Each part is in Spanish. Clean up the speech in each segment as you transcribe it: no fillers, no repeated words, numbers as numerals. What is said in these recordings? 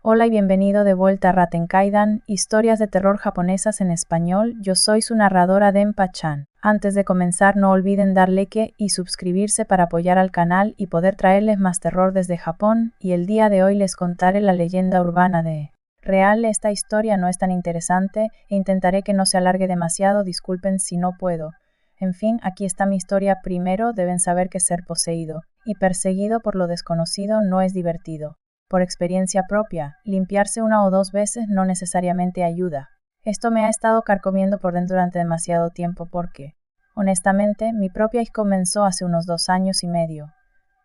Hola y bienvenido de vuelta a Ratten Kaidan, historias de terror japonesas en español. Yo soy su narradora Denpa-chan. Antes de comenzar no olviden dar like y suscribirse para apoyar al canal y poder traerles más terror desde Japón, y el día de hoy les contaré la leyenda urbana de real. Esta historia no es tan interesante e intentaré que no se alargue demasiado, disculpen si no puedo. En fin, aquí está mi historia. Primero deben saber que ser poseído y perseguido por lo desconocido no es divertido. Por experiencia propia, limpiarse una o dos veces no necesariamente ayuda. Esto me ha estado carcomiendo por dentro durante demasiado tiempo porque, honestamente, mi propia hija comenzó hace unos 2 años y medio.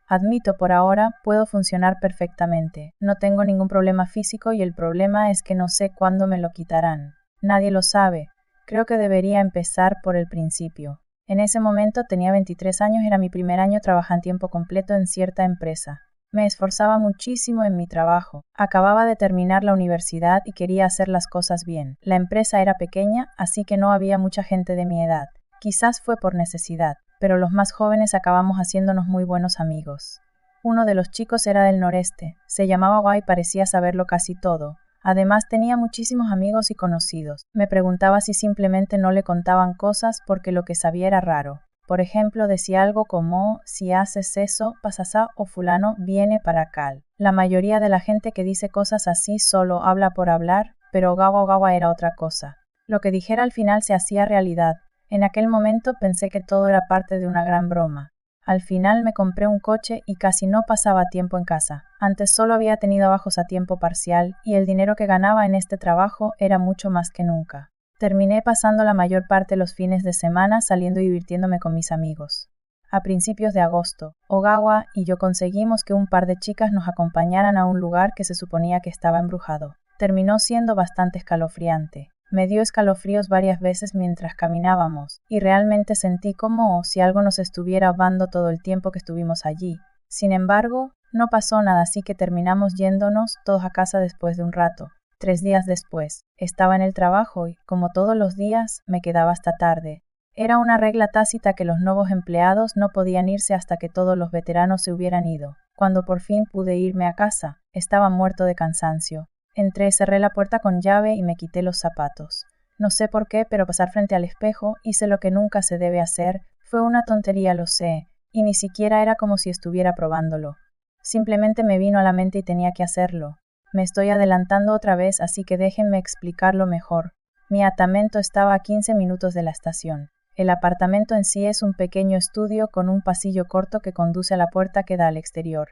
Admito, por ahora, puedo funcionar perfectamente. No tengo ningún problema físico y el problema es que no sé cuándo me lo quitarán. Nadie lo sabe. Creo que debería empezar por el principio. En ese momento tenía 23 años, era mi primer año trabajando a tiempo completo en cierta empresa. Me esforzaba muchísimo en mi trabajo. Acababa de terminar la universidad y quería hacer las cosas bien. La empresa era pequeña, así que no había mucha gente de mi edad. Quizás fue por necesidad, pero los más jóvenes acabamos haciéndonos muy buenos amigos. Uno de los chicos era del noreste, se llamaba Wa y parecía saberlo casi todo. Además tenía muchísimos amigos y conocidos. Me preguntaba si simplemente no le contaban cosas porque lo que sabía era raro. Por ejemplo, decía algo como, si haces eso, pasasá o fulano viene para acá. La mayoría de la gente que dice cosas así solo habla por hablar, pero Gawa era otra cosa. Lo que dijera al final se hacía realidad. En aquel momento pensé que todo era parte de una gran broma. Al final me compré un coche y casi no pasaba tiempo en casa. Antes solo había tenido bajos a tiempo parcial y el dinero que ganaba en este trabajo era mucho más que nunca. Terminé pasando la mayor parte de los fines de semana saliendo y divirtiéndome con mis amigos. A principios de agosto, Ogawa y yo conseguimos que un par de chicas nos acompañaran a un lugar que se suponía que estaba embrujado. Terminó siendo bastante escalofriante. Me dio escalofríos varias veces mientras caminábamos, y realmente sentí como si algo nos estuviera ahogando todo el tiempo que estuvimos allí. Sin embargo, no pasó nada, así que terminamos yéndonos todos a casa después de un rato. 3 días después, estaba en el trabajo y, como todos los días, me quedaba hasta tarde. Era una regla tácita que los nuevos empleados no podían irse hasta que todos los veteranos se hubieran ido. Cuando por fin pude irme a casa, estaba muerto de cansancio. Entré, cerré la puerta con llave y me quité los zapatos. No sé por qué, pero pasar frente al espejo hice lo que nunca se debe hacer. Fue una tontería, lo sé, y ni siquiera era como si estuviera probándolo. Simplemente me vino a la mente y tenía que hacerlo. Me estoy adelantando otra vez, así que déjenme explicarlo mejor. Mi apartamento estaba a 15 minutos de la estación. El apartamento en sí es un pequeño estudio con un pasillo corto que conduce a la puerta que da al exterior.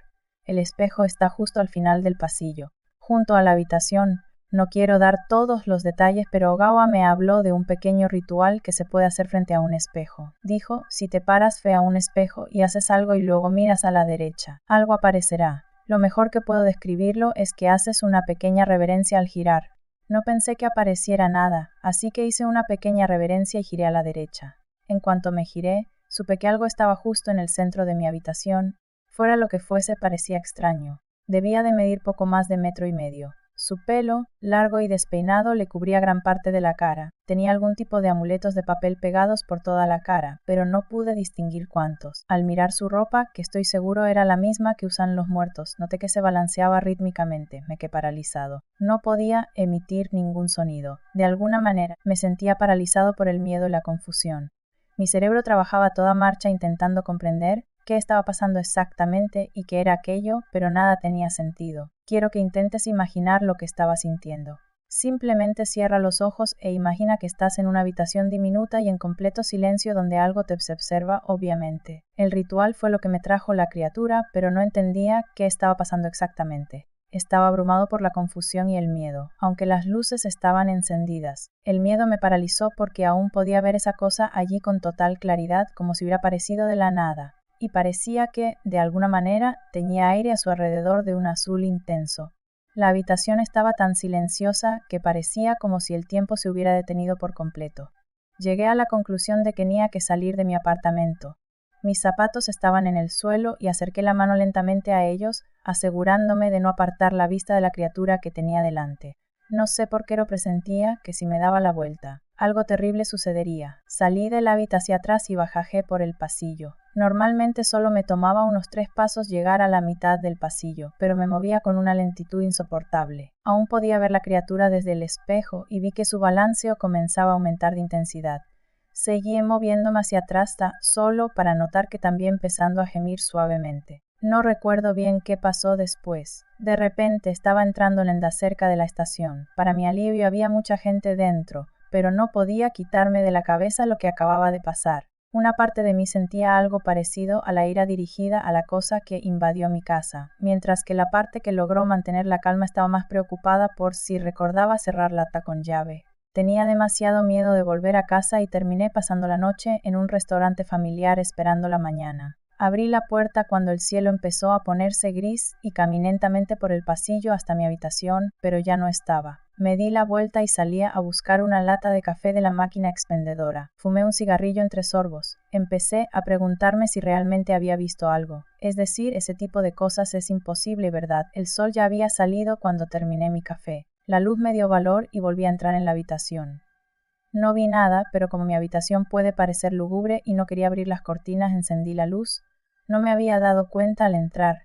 El espejo está justo al final del pasillo, junto a la habitación. No quiero dar todos los detalles, pero Ogawa me habló de un pequeño ritual que se puede hacer frente a un espejo. Dijo, si te paras frente a un espejo y haces algo y luego miras a la derecha, algo aparecerá. Lo mejor que puedo describirlo es que haces una pequeña reverencia al girar. No pensé que apareciera nada, así que hice una pequeña reverencia y giré a la derecha. En cuanto me giré, supe que algo estaba justo en el centro de mi habitación. Fuera lo que fuese, parecía extraño. Debía de medir poco más de 1,5 metros. Su pelo, largo y despeinado, le cubría gran parte de la cara. Tenía algún tipo de amuletos de papel pegados por toda la cara, pero no pude distinguir cuántos. Al mirar su ropa, que estoy seguro era la misma que usan los muertos, noté que se balanceaba rítmicamente. Me quedé paralizado. No podía emitir ningún sonido. De alguna manera, me sentía paralizado por el miedo y la confusión. Mi cerebro trabajaba a toda marcha intentando comprender qué estaba pasando exactamente y qué era aquello, pero nada tenía sentido. Quiero que intentes imaginar lo que estaba sintiendo. Simplemente cierra los ojos e imagina que estás en una habitación diminuta y en completo silencio donde algo te observa, obviamente. El ritual fue lo que me trajo la criatura, pero no entendía qué estaba pasando exactamente. Estaba abrumado por la confusión y el miedo, aunque las luces estaban encendidas. El miedo me paralizó porque aún podía ver esa cosa allí con total claridad, como si hubiera aparecido de la nada. Y parecía que, de alguna manera, tenía aire a su alrededor de un azul intenso. La habitación estaba tan silenciosa que parecía como si el tiempo se hubiera detenido por completo. Llegué a la conclusión de que tenía que salir de mi apartamento. Mis zapatos estaban en el suelo y acerqué la mano lentamente a ellos, asegurándome de no apartar la vista de la criatura que tenía delante. No sé por qué lo presentía, que si me daba la vuelta, algo terrible sucedería. Salí del hábitat hacia atrás y bajé por el pasillo. Normalmente solo me tomaba unos 3 pasos llegar a la mitad del pasillo, pero me movía con una lentitud insoportable. Aún podía ver la criatura desde el espejo y vi que su balanceo comenzaba a aumentar de intensidad. Seguí moviéndome hacia atrás solo para notar que también empezando a gemir suavemente. No recuerdo bien qué pasó después. De repente estaba entrando lenta cerca de la estación. Para mi alivio había mucha gente dentro, pero no podía quitarme de la cabeza lo que acababa de pasar. Una parte de mí sentía algo parecido a la ira dirigida a la cosa que invadió mi casa, mientras que la parte que logró mantener la calma estaba más preocupada por si recordaba cerrar la puerta con llave. Tenía demasiado miedo de volver a casa y terminé pasando la noche en un restaurante familiar esperando la mañana. Abrí la puerta cuando el cielo empezó a ponerse gris y caminé lentamente por el pasillo hasta mi habitación, pero ya no estaba. Me di la vuelta y salí a buscar una lata de café de la máquina expendedora. Fumé un cigarrillo entre sorbos. Empecé a preguntarme si realmente había visto algo. Es decir, ese tipo de cosas es imposible, ¿verdad? El sol ya había salido cuando terminé mi café. La luz me dio valor y volví a entrar en la habitación. No vi nada, pero como mi habitación puede parecer lúgubre y no quería abrir las cortinas, encendí la luz. No me había dado cuenta al entrar,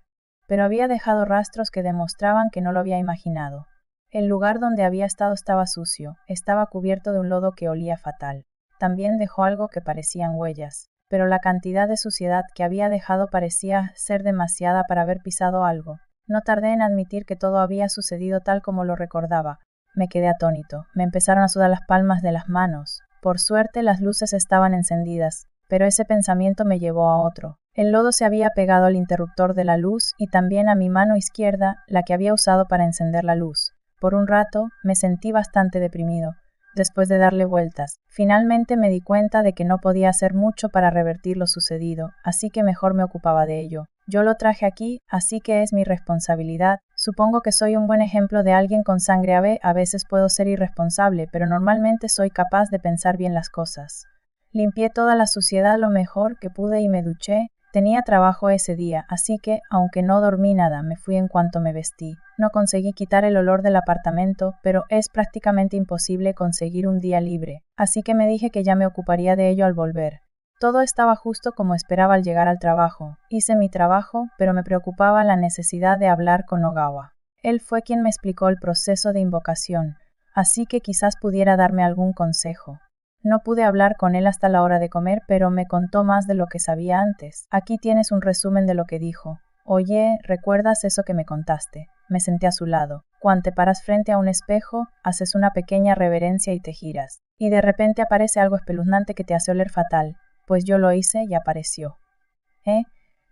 pero había dejado rastros que demostraban que no lo había imaginado. El lugar donde había estado estaba sucio, estaba cubierto de un lodo que olía fatal. También dejó algo que parecían huellas, pero la cantidad de suciedad que había dejado parecía ser demasiada para haber pisado algo. No tardé en admitir que todo había sucedido tal como lo recordaba. Me quedé atónito. Me empezaron a sudar las palmas de las manos. Por suerte las luces estaban encendidas, pero ese pensamiento me llevó a otro. El lodo se había pegado al interruptor de la luz y también a mi mano izquierda, la que había usado para encender la luz. Por un rato me sentí bastante deprimido. Después de darle vueltas, finalmente me di cuenta de que no podía hacer mucho para revertir lo sucedido, así que mejor me ocupaba de ello. Yo lo traje aquí, así que es mi responsabilidad. Supongo que soy un buen ejemplo de alguien con sangre ave. A veces puedo ser irresponsable, pero normalmente soy capaz de pensar bien las cosas. Limpié toda la suciedad lo mejor que pude y me duché. Tenía trabajo ese día, así que, aunque no dormí nada, me fui en cuanto me vestí. No conseguí quitar el olor del apartamento, pero es prácticamente imposible conseguir un día libre, así que me dije que ya me ocuparía de ello al volver. Todo estaba justo como esperaba al llegar al trabajo. Hice mi trabajo, pero me preocupaba la necesidad de hablar con Ogawa. Él fue quien me explicó el proceso de invocación, así que quizás pudiera darme algún consejo. No pude hablar con él hasta la hora de comer, pero me contó más de lo que sabía antes. Aquí tienes un resumen de lo que dijo. Oye, ¿recuerdas eso que me contaste? Me senté a su lado. Cuando te paras frente a un espejo, haces una pequeña reverencia y te giras. Y de repente aparece algo espeluznante que te hace oler fatal. Pues yo lo hice y apareció.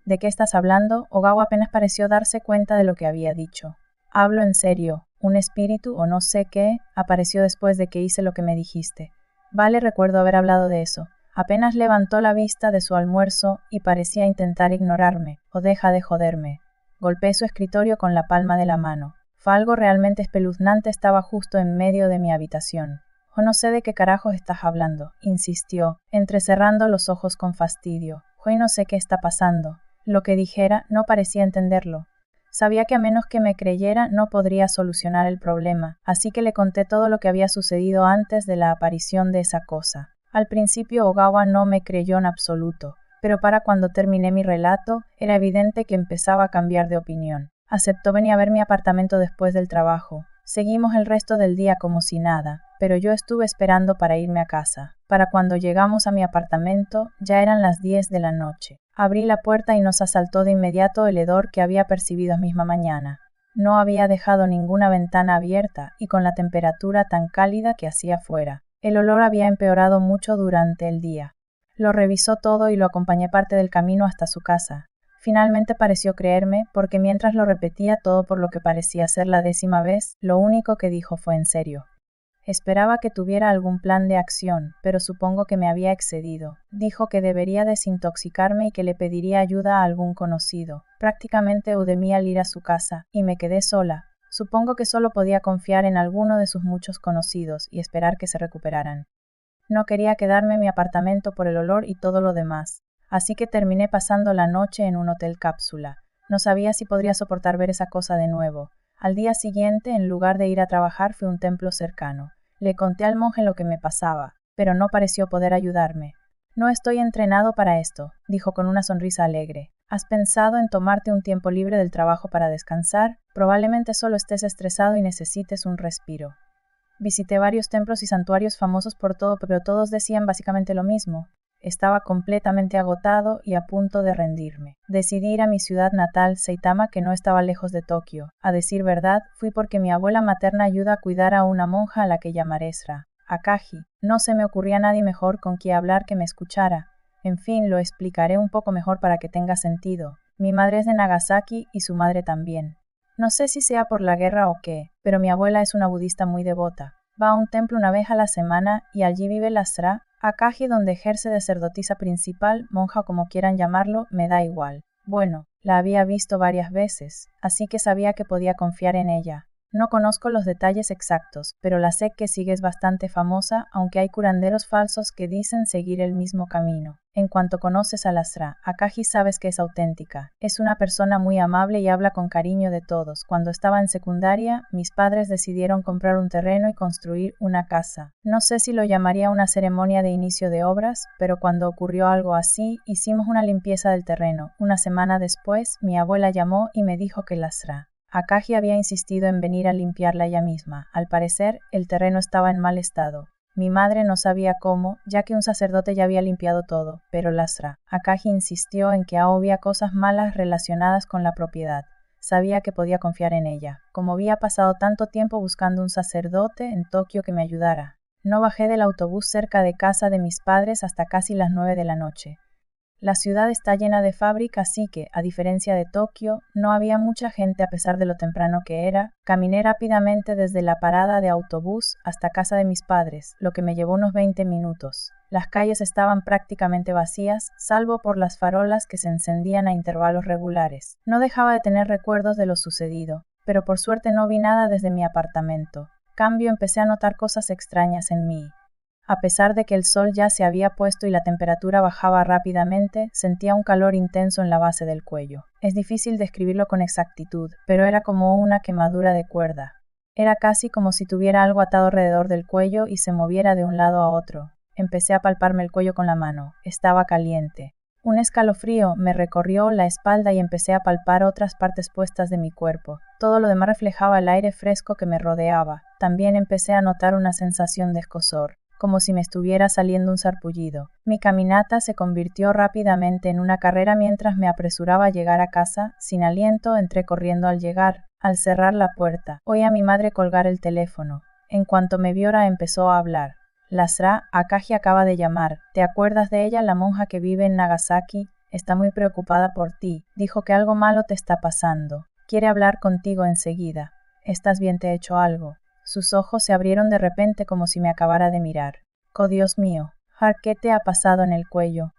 ¿De qué estás hablando? Ogawa apenas pareció darse cuenta de lo que había dicho. Hablo en serio. Un espíritu o no sé qué apareció después de que hice lo que me dijiste. Vale, recuerdo haber hablado de eso. Apenas levantó la vista de su almuerzo y parecía intentar ignorarme. O deja de joderme. Golpeé su escritorio con la palma de la mano. Fue algo realmente espeluznante, estaba justo en medio de mi habitación. O no sé de qué carajos estás hablando, insistió, entrecerrando los ojos con fastidio. Hoy no sé qué está pasando. Lo que dijera no parecía entenderlo. Sabía que a menos que me creyera no podría solucionar el problema, así que le conté todo lo que había sucedido antes de la aparición de esa cosa. Al principio Ogawa no me creyó en absoluto, pero para cuando terminé mi relato, era evidente que empezaba a cambiar de opinión. Aceptó venir a ver mi apartamento después del trabajo. Seguimos el resto del día como si nada, pero yo estuve esperando para irme a casa. Para cuando llegamos a mi apartamento, ya eran las 10 de la noche. Abrí la puerta y nos asaltó de inmediato el hedor que había percibido esa misma mañana. No había dejado ninguna ventana abierta y con la temperatura tan cálida que hacía fuera. El olor había empeorado mucho durante el día. Lo revisó todo y lo acompañé parte del camino hasta su casa. Finalmente pareció creerme, porque mientras lo repetía todo por lo que parecía ser la 10ª vez, lo único que dijo fue en serio. Esperaba que tuviera algún plan de acción, pero supongo que me había excedido. Dijo que debería desintoxicarme y que le pediría ayuda a algún conocido. Prácticamente huí al ir a su casa, y me quedé sola. Supongo que solo podía confiar en alguno de sus muchos conocidos y esperar que se recuperaran. No quería quedarme en mi apartamento por el olor y todo lo demás, así que terminé pasando la noche en un hotel cápsula. No sabía si podría soportar ver esa cosa de nuevo. Al día siguiente, en lugar de ir a trabajar, fui a un templo cercano. Le conté al monje lo que me pasaba, pero no pareció poder ayudarme. No estoy entrenado para esto, dijo con una sonrisa alegre. ¿Has pensado en tomarte un tiempo libre del trabajo para descansar? Probablemente solo estés estresado y necesites un respiro. Visité varios templos y santuarios famosos por todo, pero todos decían básicamente lo mismo. Estaba completamente agotado y a punto de rendirme. Decidí ir a mi ciudad natal, Saitama, que no estaba lejos de Tokio. A decir verdad, fui porque mi abuela materna ayuda a cuidar a una monja a la que llamaré Sra. Akagi. No se me ocurría nadie mejor con quien hablar que me escuchara. En fin, lo explicaré un poco mejor para que tenga sentido. Mi madre es de Nagasaki y su madre también. No sé si sea por la guerra o qué, pero mi abuela es una budista muy devota. Va a un templo una vez a la semana y allí vive la Sra. Akagi, donde ejerce de sacerdotisa principal, monja o como quieran llamarlo, me da igual. Bueno, la había visto varias veces, así que sabía que podía confiar en ella. No conozco los detalles exactos, pero la sé que sigue es bastante famosa, aunque hay curanderos falsos que dicen seguir el mismo camino. En cuanto conoces a la Sra. Akagi sabes que es auténtica. Es una persona muy amable y habla con cariño de todos. Cuando estaba en secundaria, mis padres decidieron comprar un terreno y construir una casa. No sé si lo llamaría una ceremonia de inicio de obras, pero cuando ocurrió algo así, hicimos una limpieza del terreno. Una semana después, mi abuela llamó y me dijo que la Sra. Akagi había insistido en venir a limpiarla ella misma. Al parecer, el terreno estaba en mal estado. Mi madre no sabía cómo, ya que un sacerdote ya había limpiado todo, pero la Sra. Akagi insistió en que había cosas malas relacionadas con la propiedad. Sabía que podía confiar en ella. Como había pasado tanto tiempo buscando un sacerdote en Tokio que me ayudara. No bajé del autobús cerca de casa de mis padres hasta casi las 9 de la noche. La ciudad está llena de fábricas, así que, a diferencia de Tokio, no había mucha gente a pesar de lo temprano que era. Caminé rápidamente desde la parada de autobús hasta casa de mis padres, lo que me llevó unos 20 minutos. Las calles estaban prácticamente vacías, salvo por las farolas que se encendían a intervalos regulares. No dejaba de tener recuerdos de lo sucedido, pero por suerte no vi nada desde mi apartamento. Cambio, empecé a notar cosas extrañas en mí. A pesar de que el sol ya se había puesto y la temperatura bajaba rápidamente, sentía un calor intenso en la base del cuello. Es difícil describirlo con exactitud, pero era como una quemadura de cuerda. Era casi como si tuviera algo atado alrededor del cuello y se moviera de un lado a otro. Empecé a palparme el cuello con la mano. Estaba caliente. Un escalofrío me recorrió la espalda y empecé a palpar otras partes puestas de mi cuerpo. Todo lo demás reflejaba el aire fresco que me rodeaba. También empecé a notar una sensación de escozor, como si me estuviera saliendo un sarpullido. Mi caminata se convirtió rápidamente en una carrera mientras me apresuraba a llegar a casa. Sin aliento, entré corriendo al llegar. Al cerrar la puerta, oí a mi madre colgar el teléfono. En cuanto me vio, empezó a hablar. La Sra. Akagi acaba de llamar. ¿Te acuerdas de ella, la monja que vive en Nagasaki? Está muy preocupada por ti. Dijo que algo malo te está pasando. Quiere hablar contigo enseguida. ¿Estás bien? ¿Te he hecho algo? Sus ojos se abrieron de repente como si me acabara de mirar. ¡Oh, Dios mío! Har, ¿qué te ha pasado en el cuello?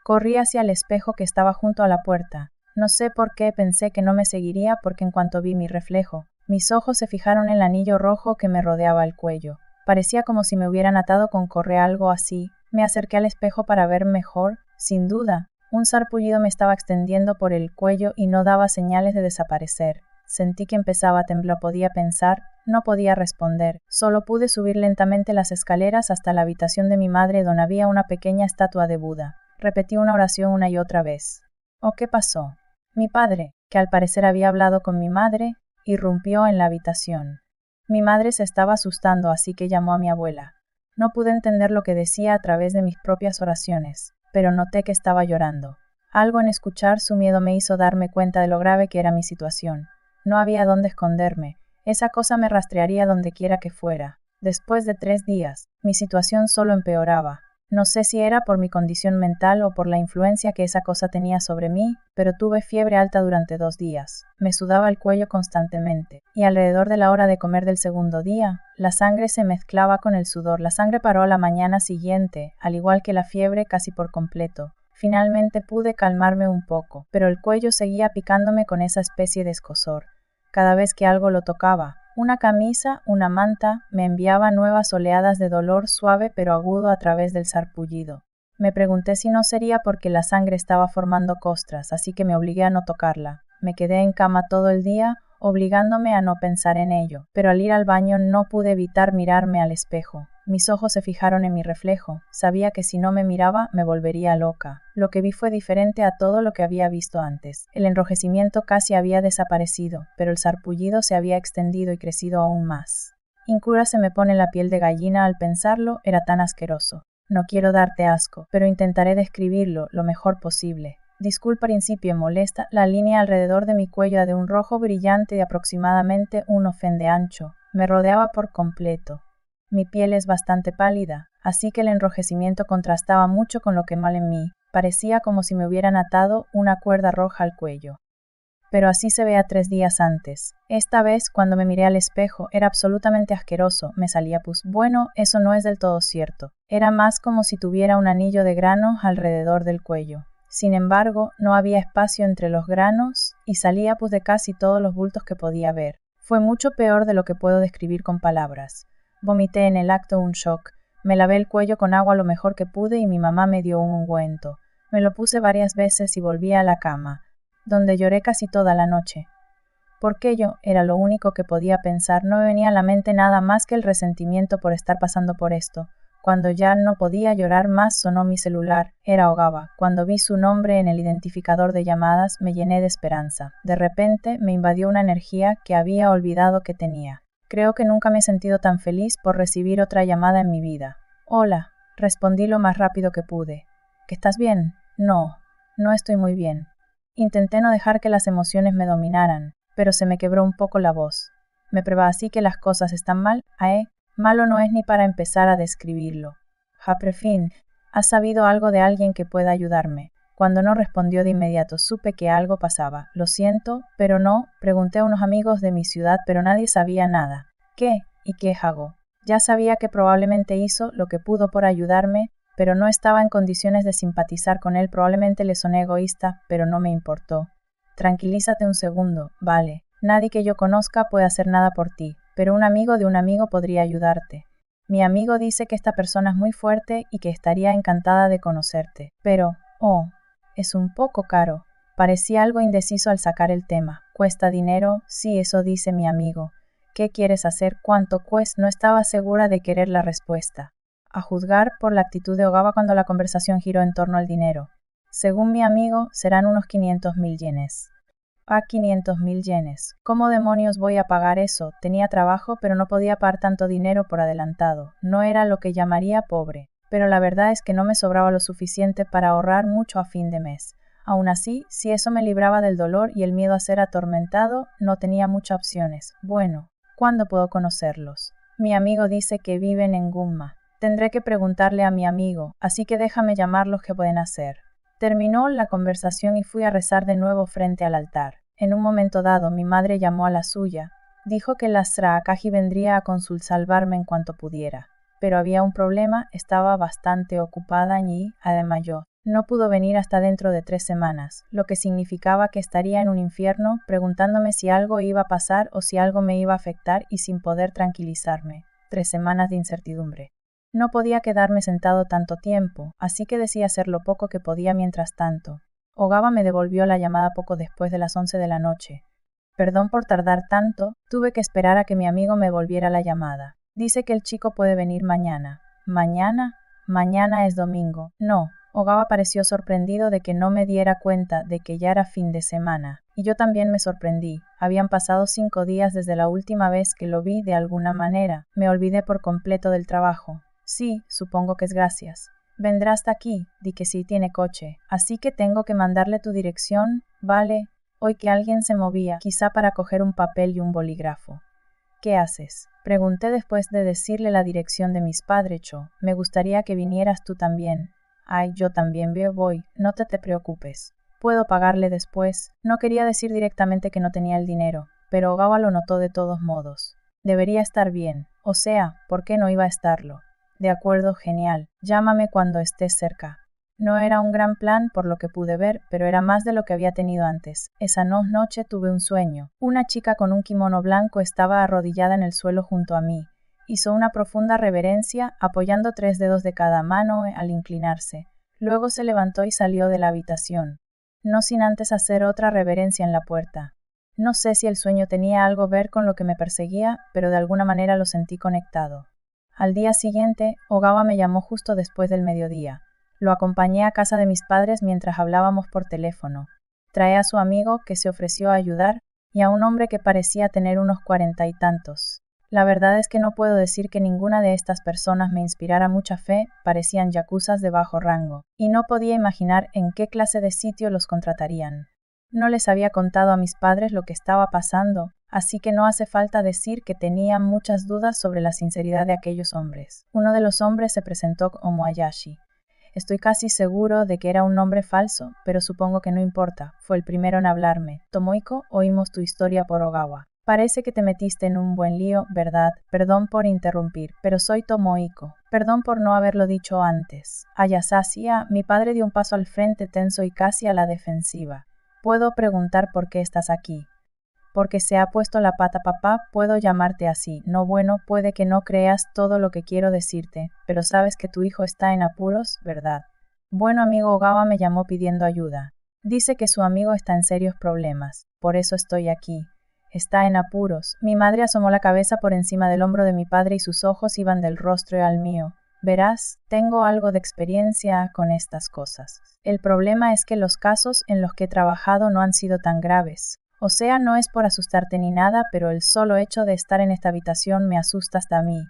Corrí hacia el espejo que estaba junto a la puerta. No sé por qué pensé que no me seguiría porque en cuanto vi mi reflejo, mis ojos se fijaron en el anillo rojo que me rodeaba el cuello. Parecía como si me hubieran atado con correa, algo así. Me acerqué al espejo para ver mejor. Sin duda, un sarpullido me estaba extendiendo por el cuello y no daba señales de desaparecer. Sentí que empezaba a temblar. Podía pensar, no podía responder. Solo pude subir lentamente las escaleras hasta la habitación de mi madre, donde había una pequeña estatua de Buda. Repetí una oración una y otra vez. ¿Oh, qué pasó? Mi padre, que al parecer había hablado con mi madre, irrumpió en la habitación. Mi madre se estaba asustando, así que llamó a mi abuela. No pude entender lo que decía a través de mis propias oraciones, pero noté que estaba llorando. Algo en escuchar su miedo me hizo darme cuenta de lo grave que era mi situación. No había dónde esconderme. Esa cosa me rastrearía donde quiera que fuera. Después de 3 días, mi situación solo empeoraba. No sé si era por mi condición mental o por la influencia que esa cosa tenía sobre mí, pero tuve fiebre alta durante 2 días. Me sudaba el cuello constantemente, y alrededor de la hora de comer del segundo día, la sangre se mezclaba con el sudor. La sangre paró a la mañana siguiente, al igual que la fiebre, casi por completo. Finalmente pude calmarme un poco, pero el cuello seguía picándome con esa especie de escozor. Cada vez que algo lo tocaba, una camisa, una manta, me enviaba nuevas oleadas de dolor suave pero agudo a través del sarpullido. Me pregunté si no sería porque la sangre estaba formando costras, así que me obligué a no tocarla. Me quedé en cama todo el día, obligándome a no pensar en ello. Pero al ir al baño no pude evitar mirarme al espejo. Mis ojos se fijaron en mi reflejo. Sabía que si no me miraba me volvería loca. Lo que vi fue diferente a todo lo que había visto antes. El enrojecimiento casi había desaparecido, pero el sarpullido se había extendido y crecido aún más. Incura se me pone la piel de gallina al pensarlo, era tan asqueroso. No quiero darte asco, pero intentaré describirlo lo mejor posible. Disculpa principio molesta, la línea alrededor de mi cuello de un rojo brillante de aproximadamente 1 de ancho. Me rodeaba por completo. Mi piel es bastante pálida, así que el enrojecimiento contrastaba mucho con lo que mal en mí. Parecía como si me hubieran atado una cuerda roja al cuello. Pero así se veía 3 días antes. Esta vez, cuando me miré al espejo, era absolutamente asqueroso. Me salía pus. Bueno, eso no es del todo cierto. Era más como si tuviera un anillo de granos alrededor del cuello. Sin embargo, no había espacio entre los granos y salía pus de casi todos los bultos que podía ver. Fue mucho peor de lo que puedo describir con palabras. Vomité en el acto un shock. Me lavé el cuello con agua lo mejor que pude y mi mamá me dio un ungüento. Me lo puse varias veces y volví a la cama, donde lloré casi toda la noche. Porque yo era lo único que podía pensar, no me venía a la mente nada más que el resentimiento por estar pasando por esto. Cuando ya no podía llorar más sonó mi celular, era Ogaba. Cuando vi su nombre en el identificador de llamadas me llené de esperanza. De repente me invadió una energía que había olvidado que tenía. Creo que nunca me he sentido tan feliz por recibir otra llamada en mi vida. Hola, respondí lo más rápido que pude. ¿Que estás bien? No, no estoy muy bien. Intenté no dejar que las emociones me dominaran, pero se me quebró un poco la voz. Me prueba así que las cosas están mal, malo no es ni para empezar a describirlo. Fin, ¿has sabido algo de alguien que pueda ayudarme? Cuando no respondió de inmediato supe que algo pasaba. Lo siento, pero no, pregunté a unos amigos de mi ciudad, pero nadie sabía nada. ¿Qué? ¿Y qué hago? Ya sabía que probablemente hizo lo que pudo por ayudarme, pero no estaba en condiciones de simpatizar con él. Probablemente le soné egoísta, pero no me importó. Tranquilízate un segundo, vale. Nadie que yo conozca puede hacer nada por ti, pero un amigo de un amigo podría ayudarte. Mi amigo dice que esta persona es muy fuerte y que estaría encantada de conocerte, pero, es un poco caro. Parecía algo indeciso al sacar el tema. ¿Cuesta dinero? Sí, eso dice mi amigo. ¿Qué quieres hacer? ¿Cuánto cuesta? No estaba segura de querer la respuesta. A juzgar por la actitud de Ogaba cuando la conversación giró en torno al dinero. Según mi amigo, serán unos 500.000 yenes. 500.000 yenes. ¿Cómo demonios voy a pagar eso? Tenía trabajo, pero no podía pagar tanto dinero por adelantado. No era lo que llamaría pobre. Pero la verdad es que no me sobraba lo suficiente para ahorrar mucho a fin de mes. Aún así, si eso me libraba del dolor y el miedo a ser atormentado, no tenía muchas opciones. Bueno, ¿cuándo puedo conocerlos? Mi amigo dice que viven en Gunma. Tendré que preguntarle a mi amigo, así que déjame llamarlos que pueden hacer. Terminó la conversación y fui a rezar de nuevo frente al altar. En un momento dado, mi madre llamó a la suya. Dijo que la Sraakaji vendría a salvarme en cuanto pudiera. Pero había un problema, estaba bastante ocupada y, además no pudo venir hasta dentro de 3 semanas, lo que significaba que estaría en un infierno, preguntándome si algo iba a pasar o si algo me iba a afectar y sin poder tranquilizarme. 3 semanas de incertidumbre. No podía quedarme sentado tanto tiempo, así que decidí hacer lo poco que podía mientras tanto. Ogaba me devolvió la llamada poco después de las 11 de la noche. Perdón por tardar tanto, tuve que esperar a que mi amigo me volviera la llamada. Dice que el chico puede venir mañana. ¿Mañana? Mañana es domingo. No. Ogaba pareció sorprendido de que no me diera cuenta de que ya era fin de semana. Y yo también me sorprendí. Habían pasado 5 días desde la última vez que lo vi de alguna manera. Me olvidé por completo del trabajo. Sí, supongo que es gracias. Vendrá hasta aquí, di que sí tiene coche. Así que tengo que mandarle tu dirección, ¿vale? Oí que alguien se movía, quizá para coger un papel y un bolígrafo. ¿Qué haces? Pregunté después de decirle la dirección de mis padres. Me gustaría que vinieras tú también. Yo también voy, no te preocupes. Puedo pagarle después. No quería decir directamente que no tenía el dinero, pero Ogawa lo notó de todos modos. Debería estar bien, o sea, ¿por qué no iba a estarlo? De acuerdo, genial. Llámame cuando estés cerca. No era un gran plan por lo que pude ver, pero era más de lo que había tenido antes. Esa noche tuve un sueño. Una chica con un kimono blanco estaba arrodillada en el suelo junto a mí. Hizo una profunda reverencia, apoyando 3 dedos de cada mano al inclinarse. Luego se levantó y salió de la habitación. No sin antes hacer otra reverencia en la puerta. No sé si el sueño tenía algo que ver con lo que me perseguía, pero de alguna manera lo sentí conectado. Al día siguiente, Ogawa me llamó justo después del mediodía. Lo acompañé a casa de mis padres mientras hablábamos por teléfono. Traía a su amigo, que se ofreció a ayudar, y a un hombre que parecía tener unos 40 y tantos. La verdad es que no puedo decir que ninguna de estas personas me inspirara mucha fe, parecían yakuzas de bajo rango, y no podía imaginar en qué clase de sitio los contratarían. No les había contado a mis padres lo que estaba pasando, así que no hace falta decir que tenía muchas dudas sobre la sinceridad de aquellos hombres. Uno de los hombres se presentó como Ayashi. Estoy casi seguro de que era un nombre falso, pero supongo que no importa. Fue el primero en hablarme. Tomohiko, oímos tu historia por Ogawa. Parece que te metiste en un buen lío, ¿verdad? Perdón por interrumpir, pero soy Tomohiko. Perdón por no haberlo dicho antes. Ayasasia, mi padre dio un paso al frente tenso y casi a la defensiva. ¿Puedo preguntar por qué estás aquí? Porque se ha puesto la pata papá, puedo llamarte así. No, bueno, puede que no creas todo lo que quiero decirte, pero sabes que tu hijo está en apuros, ¿verdad? Bueno, amigo Ogawa me llamó pidiendo ayuda. Dice que su amigo está en serios problemas, por eso estoy aquí. Está en apuros. Mi madre asomó la cabeza por encima del hombro de mi padre y sus ojos iban del rostro al mío. Verás, tengo algo de experiencia con estas cosas. El problema es que los casos en los que he trabajado no han sido tan graves. O sea, no es por asustarte ni nada, pero el solo hecho de estar en esta habitación me asusta hasta a mí.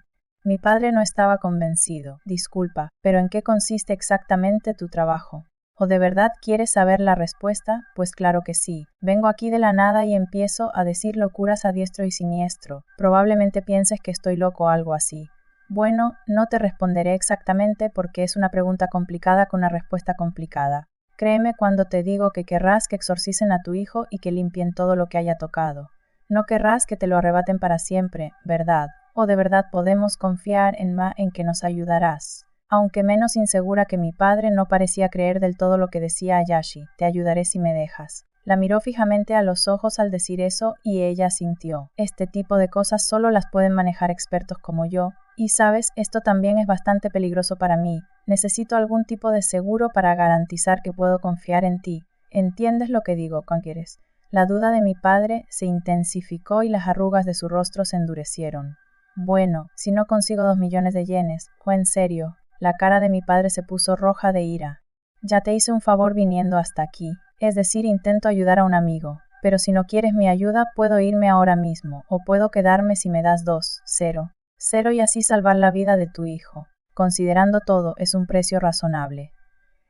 Mi padre no estaba convencido. Disculpa, pero ¿en qué consiste exactamente tu trabajo? ¿O de verdad quieres saber la respuesta? Pues claro que sí. Vengo aquí de la nada y empiezo a decir locuras a diestro y siniestro. Probablemente pienses que estoy loco o algo así. Bueno, no te responderé exactamente porque es una pregunta complicada con una respuesta complicada. Créeme cuando te digo que querrás que exorcicen a tu hijo y que limpien todo lo que haya tocado. No querrás que te lo arrebaten para siempre, ¿verdad? ¿O de verdad podemos confiar en que nos ayudarás? Aunque menos insegura que mi padre, no parecía creer del todo lo que decía Ayashi. Te ayudaré si me dejas. La miró fijamente a los ojos al decir eso y ella asintió. Este tipo de cosas solo las pueden manejar expertos como yo. Y sabes, esto también es bastante peligroso para mí. Necesito algún tipo de seguro para garantizar que puedo confiar en ti. ¿Entiendes lo que digo, Conquieres? La duda de mi padre se intensificó y las arrugas de su rostro se endurecieron. Bueno, si no consigo 2 millones de yenes, o en serio, la cara de mi padre se puso roja de ira. Ya te hice un favor viniendo hasta aquí, es decir, intento ayudar a un amigo, pero si no quieres mi ayuda puedo irme ahora mismo, o puedo quedarme si me das 2,0 y así salvar la vida de tu hijo. Considerando todo, es un precio razonable.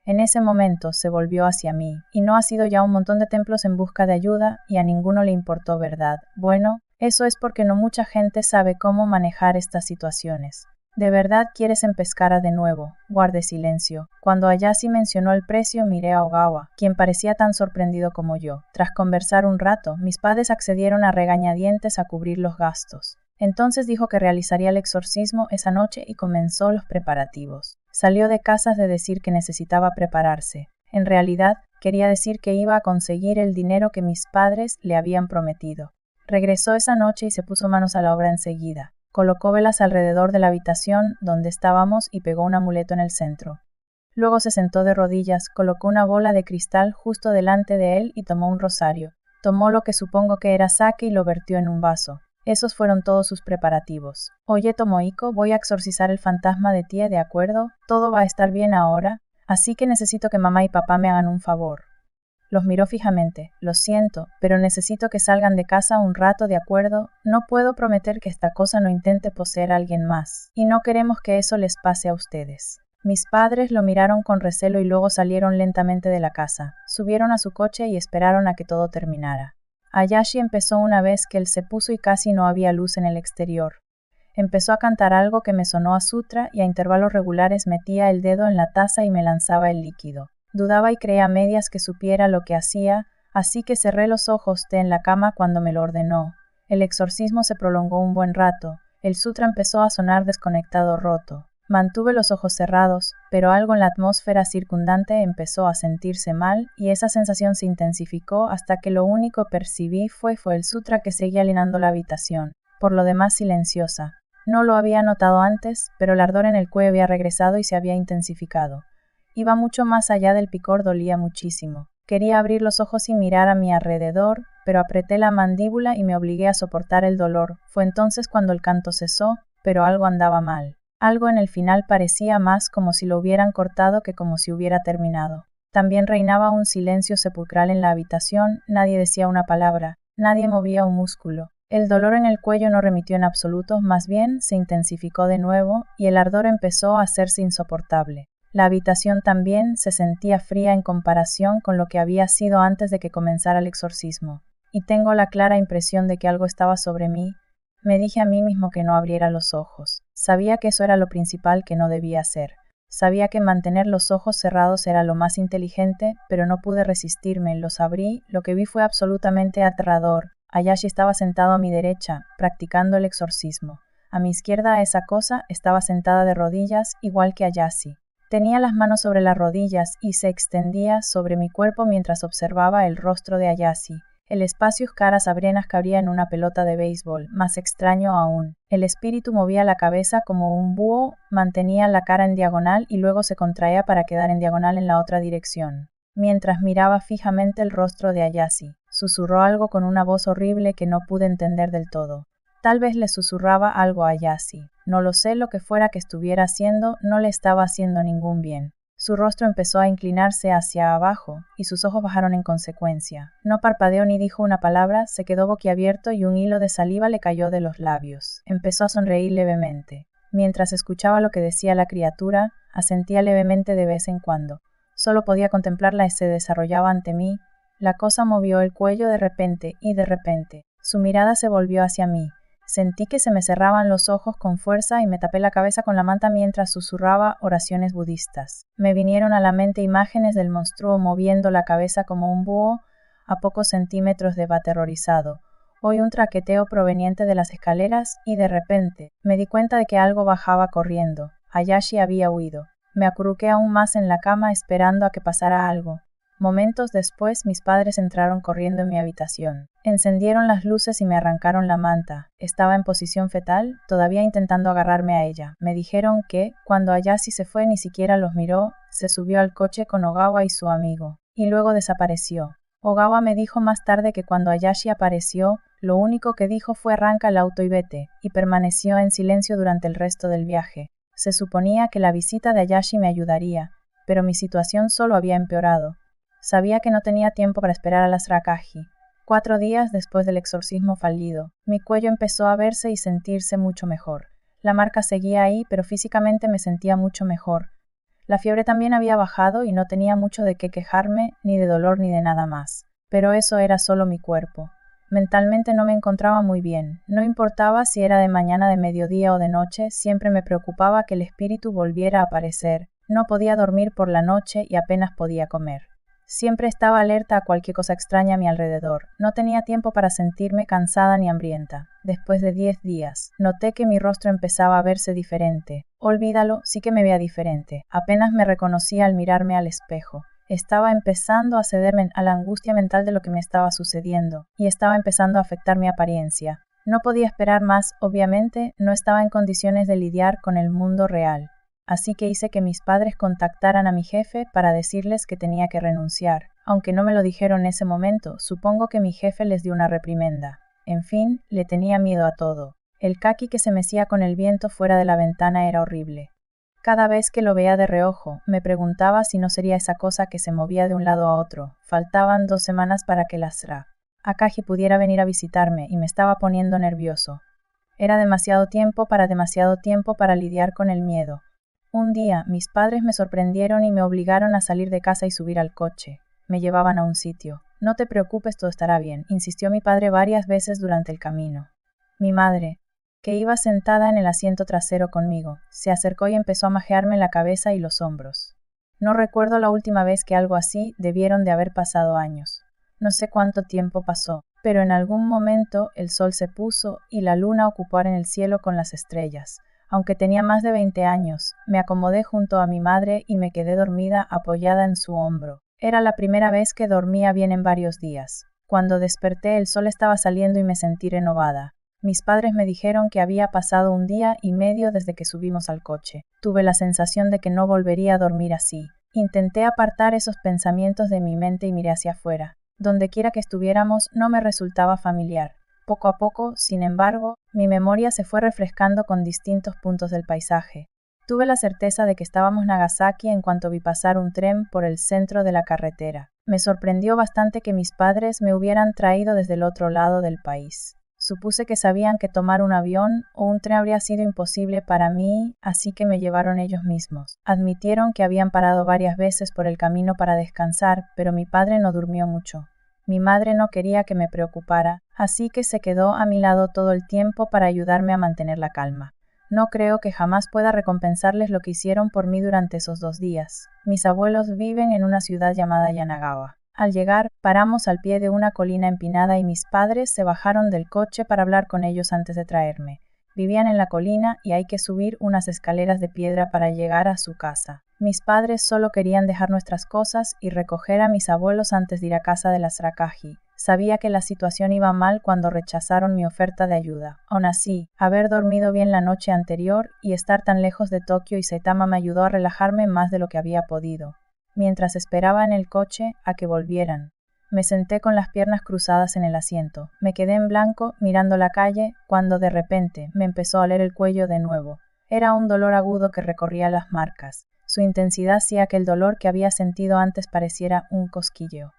En ese momento se volvió hacia mí, y no ha sido ya un montón de templos en busca de ayuda, y a ninguno le importó, ¿verdad? Bueno, eso es porque no mucha gente sabe cómo manejar estas situaciones. ¿De verdad quieres empezar de nuevo? Guarde silencio. Cuando Ayashi mencionó el precio, miré a Ogawa, quien parecía tan sorprendido como yo. Tras conversar un rato, mis padres accedieron a regañadientes a cubrir los gastos. Entonces dijo que realizaría el exorcismo esa noche y comenzó los preparativos. Salió de casa de decir que necesitaba prepararse. En realidad, quería decir que iba a conseguir el dinero que mis padres le habían prometido. Regresó esa noche y se puso manos a la obra enseguida. Colocó velas alrededor de la habitación donde estábamos y pegó un amuleto en el centro. Luego se sentó de rodillas, colocó una bola de cristal justo delante de él y tomó un rosario. Tomó lo que supongo que era sake y lo vertió en un vaso. Esos fueron todos sus preparativos. Oye, Tomohiko, voy a exorcizar el fantasma de tía, ¿de acuerdo? Todo va a estar bien ahora, así que necesito que mamá y papá me hagan un favor. Los miró fijamente. Lo siento, pero necesito que salgan de casa un rato, ¿de acuerdo? No puedo prometer que esta cosa no intente poseer a alguien más, y no queremos que eso les pase a ustedes. Mis padres lo miraron con recelo y luego salieron lentamente de la casa. Subieron a su coche y esperaron a que todo terminara. Ayashi empezó una vez que él se puso y casi no había luz en el exterior. Empezó a cantar algo que me sonó a sutra y a intervalos regulares metía el dedo en la taza y me lanzaba el líquido. Dudaba y creía a medias que supiera lo que hacía, así que cerré los ojos en la cama cuando me lo ordenó. El exorcismo se prolongó un buen rato. El sutra empezó a sonar desconectado roto. Mantuve los ojos cerrados, pero algo en la atmósfera circundante empezó a sentirse mal y esa sensación se intensificó hasta que lo único que percibí fue el sutra que seguía llenando la habitación, por lo demás silenciosa. No lo había notado antes, pero el ardor en el cuello había regresado y se había intensificado. Iba mucho más allá del picor, dolía muchísimo. Quería abrir los ojos y mirar a mi alrededor, pero apreté la mandíbula y me obligué a soportar el dolor. Fue entonces cuando el canto cesó, pero algo andaba mal. Algo en el final parecía más como si lo hubieran cortado que como si hubiera terminado. También reinaba un silencio sepulcral en la habitación, nadie decía una palabra, nadie movía un músculo. El dolor en el cuello no remitió en absoluto, más bien se intensificó de nuevo y el ardor empezó a hacerse insoportable. La habitación también se sentía fría en comparación con lo que había sido antes de que comenzara el exorcismo. Y tengo la clara impresión de que algo estaba sobre mí. Me dije a mí mismo que no abriera los ojos. Sabía que eso era lo principal que no debía hacer. Sabía que mantener los ojos cerrados era lo más inteligente, pero no pude resistirme. Los abrí, lo que vi fue absolutamente aterrador. Ayashi estaba sentado a mi derecha, practicando el exorcismo. A mi izquierda esa cosa estaba sentada de rodillas, igual que Ayashi. Tenía las manos sobre las rodillas y se extendía sobre mi cuerpo mientras observaba el rostro de Ayashi. El espacio caras abrinas cabría en una pelota de béisbol, más extraño aún. El espíritu movía la cabeza como un búho, mantenía la cara en diagonal y luego se contraía para quedar en diagonal en la otra dirección. Mientras miraba fijamente el rostro de Ayashi, susurró algo con una voz horrible que no pude entender del todo. Tal vez le susurraba algo a Ayashi. No lo sé, lo que fuera que estuviera haciendo, no le estaba haciendo ningún bien. Su rostro empezó a inclinarse hacia abajo, y sus ojos bajaron en consecuencia. No parpadeó ni dijo una palabra, se quedó boquiabierto y un hilo de saliva le cayó de los labios. Empezó a sonreír levemente. Mientras escuchaba lo que decía la criatura, asentía levemente de vez en cuando. Solo podía contemplarla y se desarrollaba ante mí. La cosa movió el cuello de repente, y de repente, su mirada se volvió hacia mí. Sentí que se me cerraban los ojos con fuerza y me tapé la cabeza con la manta mientras susurraba oraciones budistas. Me vinieron a la mente imágenes del monstruo moviendo la cabeza como un búho a pocos centímetros de aterrorizado. Oí un traqueteo proveniente de las escaleras y de repente me di cuenta de que algo bajaba corriendo. Ayashi había huido. Me acurruqué aún más en la cama esperando a que pasara algo. Momentos después mis padres entraron corriendo en mi habitación. Encendieron las luces y me arrancaron la manta. Estaba en posición fetal, todavía intentando agarrarme a ella. Me dijeron que, cuando Ayashi se fue, ni siquiera los miró, se subió al coche con Ogawa y su amigo, y luego desapareció. Ogawa me dijo más tarde que cuando Ayashi apareció, lo único que dijo fue arranca el auto y vete, y permaneció en silencio durante el resto del viaje. Se suponía que la visita de Ayashi me ayudaría, pero mi situación solo había empeorado. Sabía que no tenía tiempo para esperar a las Rakaji. 4 días después del exorcismo fallido, mi cuello empezó a verse y sentirse mucho mejor. La marca seguía ahí, pero físicamente me sentía mucho mejor. La fiebre también había bajado y no tenía mucho de qué quejarme, ni de dolor ni de nada más. Pero eso era solo mi cuerpo. Mentalmente no me encontraba muy bien. No importaba si era de mañana, de mediodía o de noche, siempre me preocupaba que el espíritu volviera a aparecer. No podía dormir por la noche y apenas podía comer. Siempre estaba alerta a cualquier cosa extraña a mi alrededor. No tenía tiempo para sentirme cansada ni hambrienta. Después de 10 días, noté que mi rostro empezaba a verse diferente. Olvídalo, sí que me veía diferente. Apenas me reconocía al mirarme al espejo. Estaba empezando a cederme a la angustia mental de lo que me estaba sucediendo, y estaba empezando a afectar mi apariencia. No podía esperar más, obviamente, no estaba en condiciones de lidiar con el mundo real. Así que hice que mis padres contactaran a mi jefe para decirles que tenía que renunciar. Aunque no me lo dijeron en ese momento, supongo que mi jefe les dio una reprimenda. En fin, le tenía miedo a todo. El kaki que se mecía con el viento fuera de la ventana era horrible. Cada vez que lo veía de reojo, me preguntaba si no sería esa cosa que se movía de un lado a otro. Faltaban 2 semanas para que la Rakaji pudiera venir a visitarme y me estaba poniendo nervioso. Era demasiado tiempo para lidiar con el miedo. Un día, mis padres me sorprendieron y me obligaron a salir de casa y subir al coche. Me llevaban a un sitio. No te preocupes, todo estará bien, insistió mi padre varias veces durante el camino. Mi madre, que iba sentada en el asiento trasero conmigo, se acercó y empezó a majearme la cabeza y los hombros. No recuerdo la última vez que algo así, debieron de haber pasado años. No sé cuánto tiempo pasó, pero en algún momento el sol se puso y la luna ocupó en el cielo con las estrellas. Aunque tenía más de 20 años, me acomodé junto a mi madre y me quedé dormida apoyada en su hombro. Era la primera vez que dormía bien en varios días. Cuando desperté el sol estaba saliendo y me sentí renovada. Mis padres me dijeron que había pasado 1 día y medio desde que subimos al coche. Tuve la sensación de que no volvería a dormir así. Intenté apartar esos pensamientos de mi mente y miré hacia afuera. Donde quiera que estuviéramos no me resultaba familiar. Poco a poco, sin embargo, mi memoria se fue refrescando con distintos puntos del paisaje. Tuve la certeza de que estábamos en Nagasaki en cuanto vi pasar un tren por el centro de la carretera. Me sorprendió bastante que mis padres me hubieran traído desde el otro lado del país. Supuse que sabían que tomar un avión o un tren habría sido imposible para mí, así que me llevaron ellos mismos. Admitieron que habían parado varias veces por el camino para descansar, pero mi padre no durmió mucho. Mi madre no quería que me preocupara, así que se quedó a mi lado todo el tiempo para ayudarme a mantener la calma. No creo que jamás pueda recompensarles lo que hicieron por mí durante esos 2 días. Mis abuelos viven en una ciudad llamada Yanagawa. Al llegar, paramos al pie de una colina empinada y mis padres se bajaron del coche para hablar con ellos antes de traerme. Vivían en la colina y hay que subir unas escaleras de piedra para llegar a su casa. Mis padres solo querían dejar nuestras cosas y recoger a mis abuelos antes de ir a casa de las Rakaji. Sabía que la situación iba mal cuando rechazaron mi oferta de ayuda. Aún así, haber dormido bien la noche anterior y estar tan lejos de Tokio y Saitama me ayudó a relajarme más de lo que había podido. Mientras esperaba en el coche a que volvieran, me senté con las piernas cruzadas en el asiento. Me quedé en blanco mirando la calle cuando de repente me empezó a doler el cuello de nuevo. Era un dolor agudo que recorría las marcas. Su intensidad hacía que el dolor que había sentido antes pareciera un cosquilleo.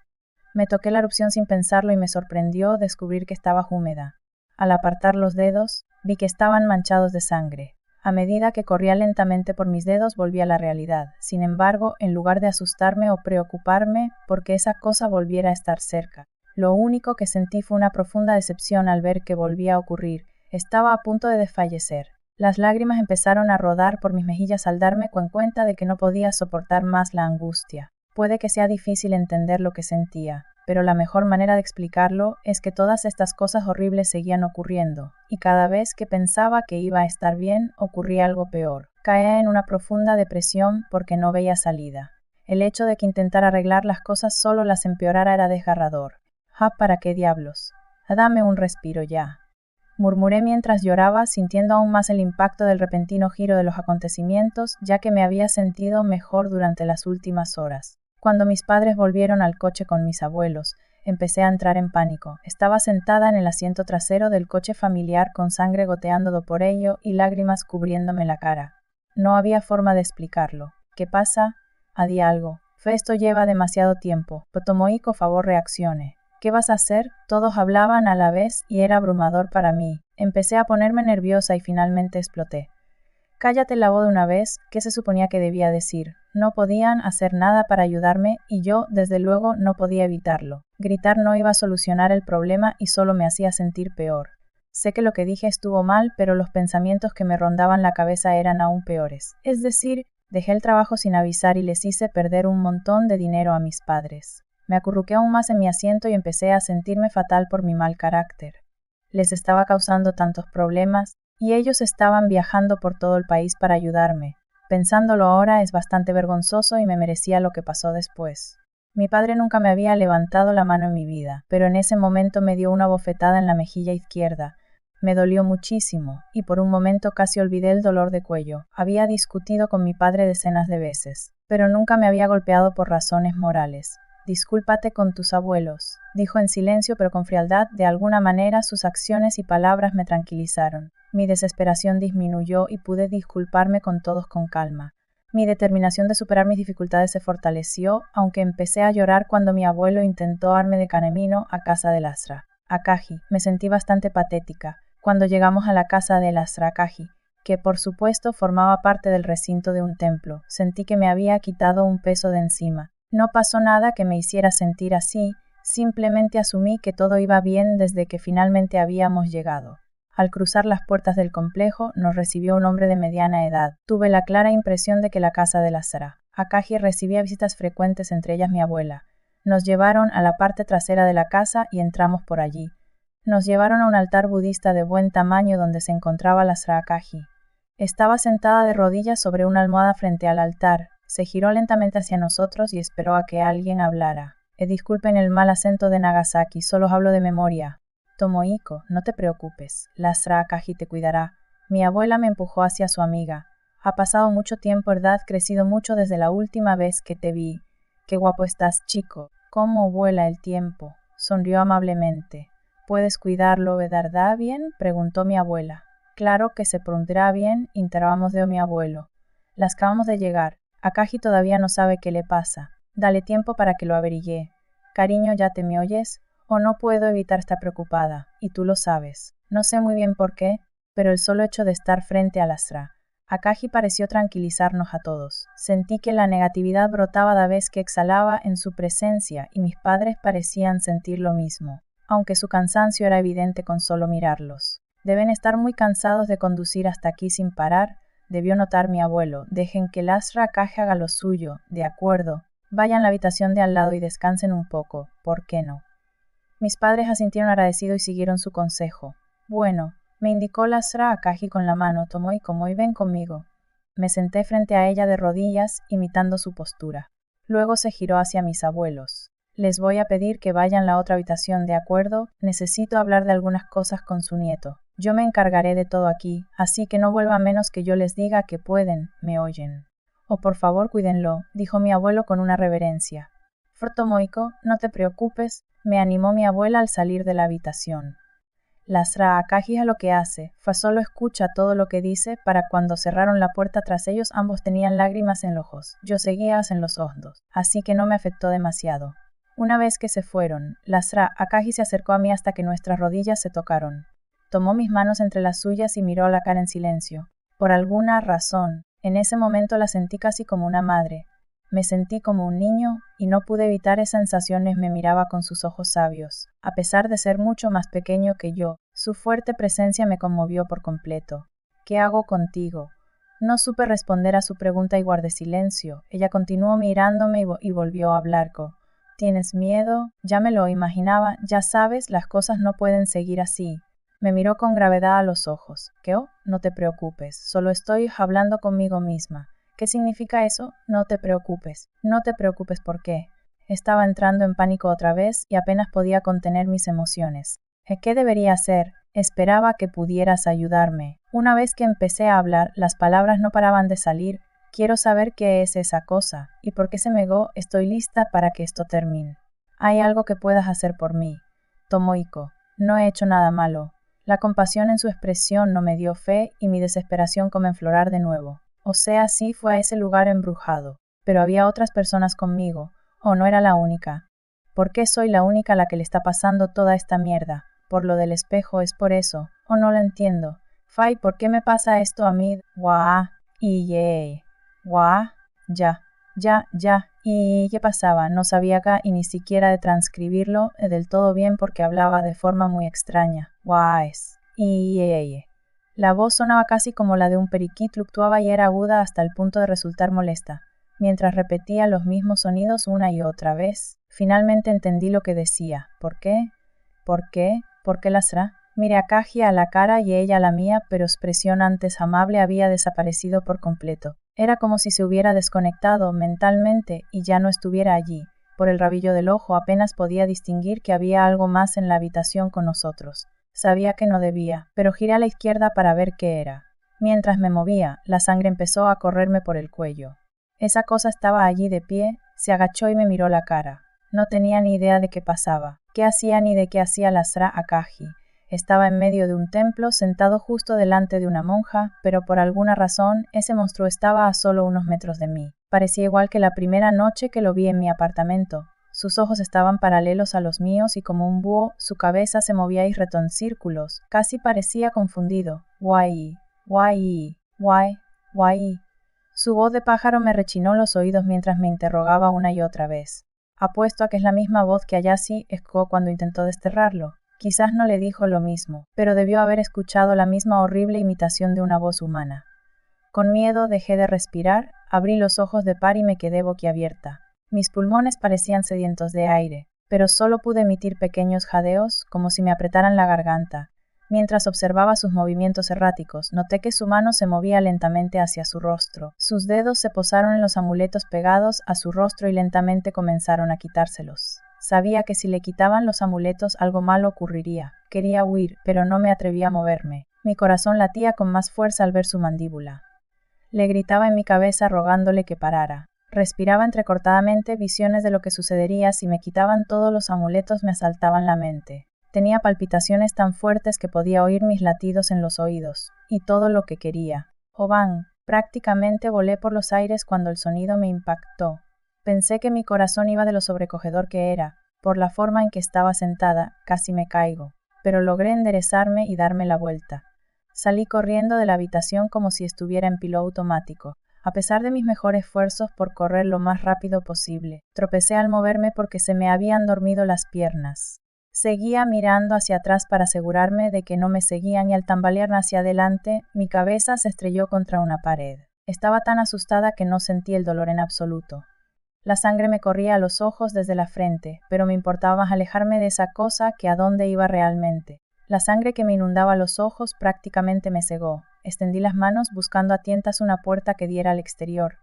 Me toqué la erupción sin pensarlo y me sorprendió descubrir que estaba húmeda. Al apartar los dedos, vi que estaban manchados de sangre. A medida que corría lentamente por mis dedos volví a la realidad. Sin embargo, en lugar de asustarme o preocuparme porque esa cosa volviera a estar cerca, lo único que sentí fue una profunda decepción al ver que volvía a ocurrir. Estaba a punto de desfallecer. Las lágrimas empezaron a rodar por mis mejillas al darme cuenta de que no podía soportar más la angustia. Puede que sea difícil entender lo que sentía, pero la mejor manera de explicarlo es que todas estas cosas horribles seguían ocurriendo, y cada vez que pensaba que iba a estar bien, ocurría algo peor. Caía en una profunda depresión porque no veía salida. El hecho de que intentara arreglar las cosas solo las empeorara era desgarrador. ¿Para qué diablos? Dame un respiro ya. Murmuré mientras lloraba, sintiendo aún más el impacto del repentino giro de los acontecimientos, ya que me había sentido mejor durante las últimas horas. Cuando mis padres volvieron al coche con mis abuelos, empecé a entrar en pánico. Estaba sentada en el asiento trasero del coche familiar con sangre goteando por ello y lágrimas cubriéndome la cara. No había forma de explicarlo. ¿Qué pasa? Di algo. Esto lleva demasiado tiempo. Tomohiko, favor, reaccione. ¿Qué vas a hacer? Todos hablaban a la vez y era abrumador para mí. Empecé a ponerme nerviosa y finalmente exploté. Cállate la voz de una vez, ¿qué se suponía que debía decir? No podían hacer nada para ayudarme y yo, desde luego, no podía evitarlo. Gritar no iba a solucionar el problema y solo me hacía sentir peor. Sé que lo que dije estuvo mal, pero los pensamientos que me rondaban la cabeza eran aún peores. Es decir, dejé el trabajo sin avisar y les hice perder un montón de dinero a mis padres. Me acurruqué aún más en mi asiento y empecé a sentirme fatal por mi mal carácter. Les estaba causando tantos problemas, y ellos estaban viajando por todo el país para ayudarme. Pensándolo ahora es bastante vergonzoso y me merecía lo que pasó después. Mi padre nunca me había levantado la mano en mi vida, pero en ese momento me dio una bofetada en la mejilla izquierda. Me dolió muchísimo, y por un momento casi olvidé el dolor de cuello. Había discutido con mi padre decenas de veces, pero nunca me había golpeado por razones morales. Discúlpate con tus abuelos, dijo en silencio pero con frialdad. De alguna manera sus acciones y palabras me tranquilizaron. Mi desesperación disminuyó y pude disculparme con todos con calma. Mi determinación de superar mis dificultades se fortaleció, aunque empecé a llorar cuando mi abuelo intentó darme de camino a casa de las Rakaji. Me sentí bastante patética cuando llegamos a la casa de las Rakaji, que por supuesto formaba parte del recinto de un templo. Sentí que me había quitado un peso de encima. No pasó nada que me hiciera sentir así, simplemente asumí que todo iba bien desde que finalmente habíamos llegado. Al cruzar las puertas del complejo, nos recibió un hombre de mediana edad. Tuve la clara impresión de que la casa de las Rakaji recibía visitas frecuentes, entre ellas mi abuela. Nos llevaron a la parte trasera de la casa y entramos por allí. Nos llevaron a un altar budista de buen tamaño donde se encontraba las Rakaji. Estaba sentada de rodillas sobre una almohada frente al altar. Se giró lentamente hacia nosotros y esperó a que alguien hablara. Disculpen el mal acento de Nagasaki, solo hablo de memoria. Tomohiko, no te preocupes, las Rakaji te cuidará. Mi abuela me empujó hacia su amiga. Ha pasado mucho tiempo, ¿verdad? Crecido mucho desde la última vez que te vi. Qué guapo estás, chico. ¿Cómo vuela el tiempo? Sonrió amablemente. ¿Puedes cuidarlo, verdad bien? Preguntó mi abuela. Claro que se pondrá bien, interrogamos de mi abuelo. Las acabamos de llegar. Akaji todavía no sabe qué le pasa. Dale tiempo para que lo averigüe. Cariño, ¿ya te me oyes? O no puedo evitar estar preocupada, y tú lo sabes. No sé muy bien por qué, pero el solo hecho de estar frente a Lasra. Akaji pareció tranquilizarnos a todos. Sentí que la negatividad brotaba cada vez que exhalaba en su presencia y mis padres parecían sentir lo mismo, aunque su cansancio era evidente con solo mirarlos. Deben estar muy cansados de conducir hasta aquí sin parar, debió notar mi abuelo. Dejen que Lasra Akaji haga lo suyo, de acuerdo. Vayan a la habitación de al lado y descansen un poco, ¿por qué no? Mis padres asintieron agradecidos y siguieron su consejo. Bueno, me indicó Lasra Akaji con la mano, tomó y como y ven conmigo. Me senté frente a ella de rodillas, imitando su postura. Luego se giró hacia mis abuelos. Les voy a pedir que vayan a la otra habitación, ¿de acuerdo? Necesito hablar de algunas cosas con su nieto. Yo me encargaré de todo aquí, así que no vuelva a menos que yo les diga que pueden, ¿me oyen? Oh, por favor, cuídenlo, dijo mi abuelo con una reverencia. Fortomoiko, no te preocupes, me animó mi abuela al salir de la habitación. Lasra Akaji a lo que hace, fa solo escucha todo lo que dice. Para cuando cerraron la puerta tras ellos ambos tenían lágrimas en los ojos, yo seguía en los ojos, así que no me afectó demasiado. Una vez que se fueron, Lasra Akaji se acercó a mí hasta que nuestras rodillas se tocaron. Tomó mis manos entre las suyas y miró a la cara en silencio. Por alguna razón, en ese momento la sentí casi como una madre. Me sentí como un niño, y no pude evitar esas sensaciones. Me miraba con sus ojos sabios. A pesar de ser mucho más pequeño que yo, su fuerte presencia me conmovió por completo. ¿Qué hago contigo? No supe responder a su pregunta y guardé silencio. Ella continuó mirándome y volvió a hablar. ¿Tienes miedo? Ya me lo imaginaba, ya sabes, las cosas no pueden seguir así. Me miró con gravedad a los ojos. ¿Qué? Oh, no te preocupes, solo estoy hablando conmigo misma. ¿Qué significa eso? No te preocupes. No te preocupes, ¿por qué? Estaba entrando en pánico otra vez y apenas podía contener mis emociones. ¿Qué debería hacer? Esperaba que pudieras ayudarme. Una vez que empecé a hablar, las palabras no paraban de salir. Quiero saber qué es esa cosa, y por qué se me negó. Estoy lista para que esto termine. ¿Hay algo que puedas hacer por mí? Tomoiko, no he hecho nada malo. La compasión en su expresión no me dio fe y mi desesperación comenzó a enflorar de nuevo. O sea, sí fue a ese lugar embrujado, pero había otras personas conmigo, o no era la única. ¿Por qué soy la única a la que le está pasando toda esta mierda? Por lo del espejo, es por eso, o no lo entiendo. Fai, ¿por qué me pasa esto a mí? Guau, y guau, ya, y ¿qué pasaba? No sabía acá y ni siquiera de transcribirlo del todo bien porque hablaba de forma muy extraña. Guaes, y La voz sonaba casi como la de un periquí, fluctuaba y era aguda hasta el punto de resultar molesta. Mientras repetía los mismos sonidos una y otra vez, finalmente entendí lo que decía. ¿Por qué? ¿Por qué? ¿Por qué Lasra? Miré a Akaji a la cara y ella a la mía, pero expresión antes amable había desaparecido por completo. Era como si se hubiera desconectado mentalmente y ya no estuviera allí. Por el rabillo del ojo apenas podía distinguir que había algo más en la habitación con nosotros. Sabía que no debía, pero giré a la izquierda para ver qué era. Mientras me movía, la sangre empezó a correrme por el cuello. Esa cosa estaba allí de pie, se agachó y me miró la cara. No tenía ni idea de qué pasaba, qué hacía ni de qué hacía Lasra Akaji. Estaba en medio de un templo, sentado justo delante de una monja, pero por alguna razón ese monstruo estaba a solo unos metros de mí. Parecía igual que la primera noche que lo vi en mi apartamento. Sus ojos estaban paralelos a los míos y como un búho, su cabeza se movía y retó en círculos. Casi parecía confundido. Guay. Su voz de pájaro me rechinó los oídos mientras me interrogaba una y otra vez. Apuesto a que es la misma voz que Ayase escuchó cuando intentó desterrarlo. Quizás no le dijo lo mismo, pero debió haber escuchado la misma horrible imitación de una voz humana. Con miedo dejé de respirar, abrí los ojos de par y me quedé boquiabierta. Mis pulmones parecían sedientos de aire, pero solo pude emitir pequeños jadeos, como si me apretaran la garganta. Mientras observaba sus movimientos erráticos, noté que su mano se movía lentamente hacia su rostro. Sus dedos se posaron en los amuletos pegados a su rostro y lentamente comenzaron a quitárselos. Sabía que si le quitaban los amuletos algo malo ocurriría. Quería huir, pero no me atrevía a moverme. Mi corazón latía con más fuerza al ver su mandíbula. Le gritaba en mi cabeza rogándole que parara. Respiraba entrecortadamente, visiones de lo que sucedería si me quitaban todos los amuletos me asaltaban la mente. Tenía palpitaciones tan fuertes que podía oír mis latidos en los oídos, y todo lo que quería. Oban, prácticamente volé por los aires cuando el sonido me impactó. Pensé que mi corazón iba de lo sobrecogedor que era. Por la forma en que estaba sentada, casi me caigo, pero logré enderezarme y darme la vuelta. Salí corriendo de la habitación como si estuviera en piloto automático. A pesar de mis mejores esfuerzos por correr lo más rápido posible, tropecé al moverme porque se me habían dormido las piernas. Seguía mirando hacia atrás para asegurarme de que no me seguían y al tambalear hacia adelante, mi cabeza se estrelló contra una pared. Estaba tan asustada que no sentí el dolor en absoluto. La sangre me corría a los ojos desde la frente, pero me importaba más alejarme de esa cosa que a dónde iba realmente. La sangre que me inundaba los ojos prácticamente me cegó. Extendí las manos buscando a tientas una puerta que diera al exterior.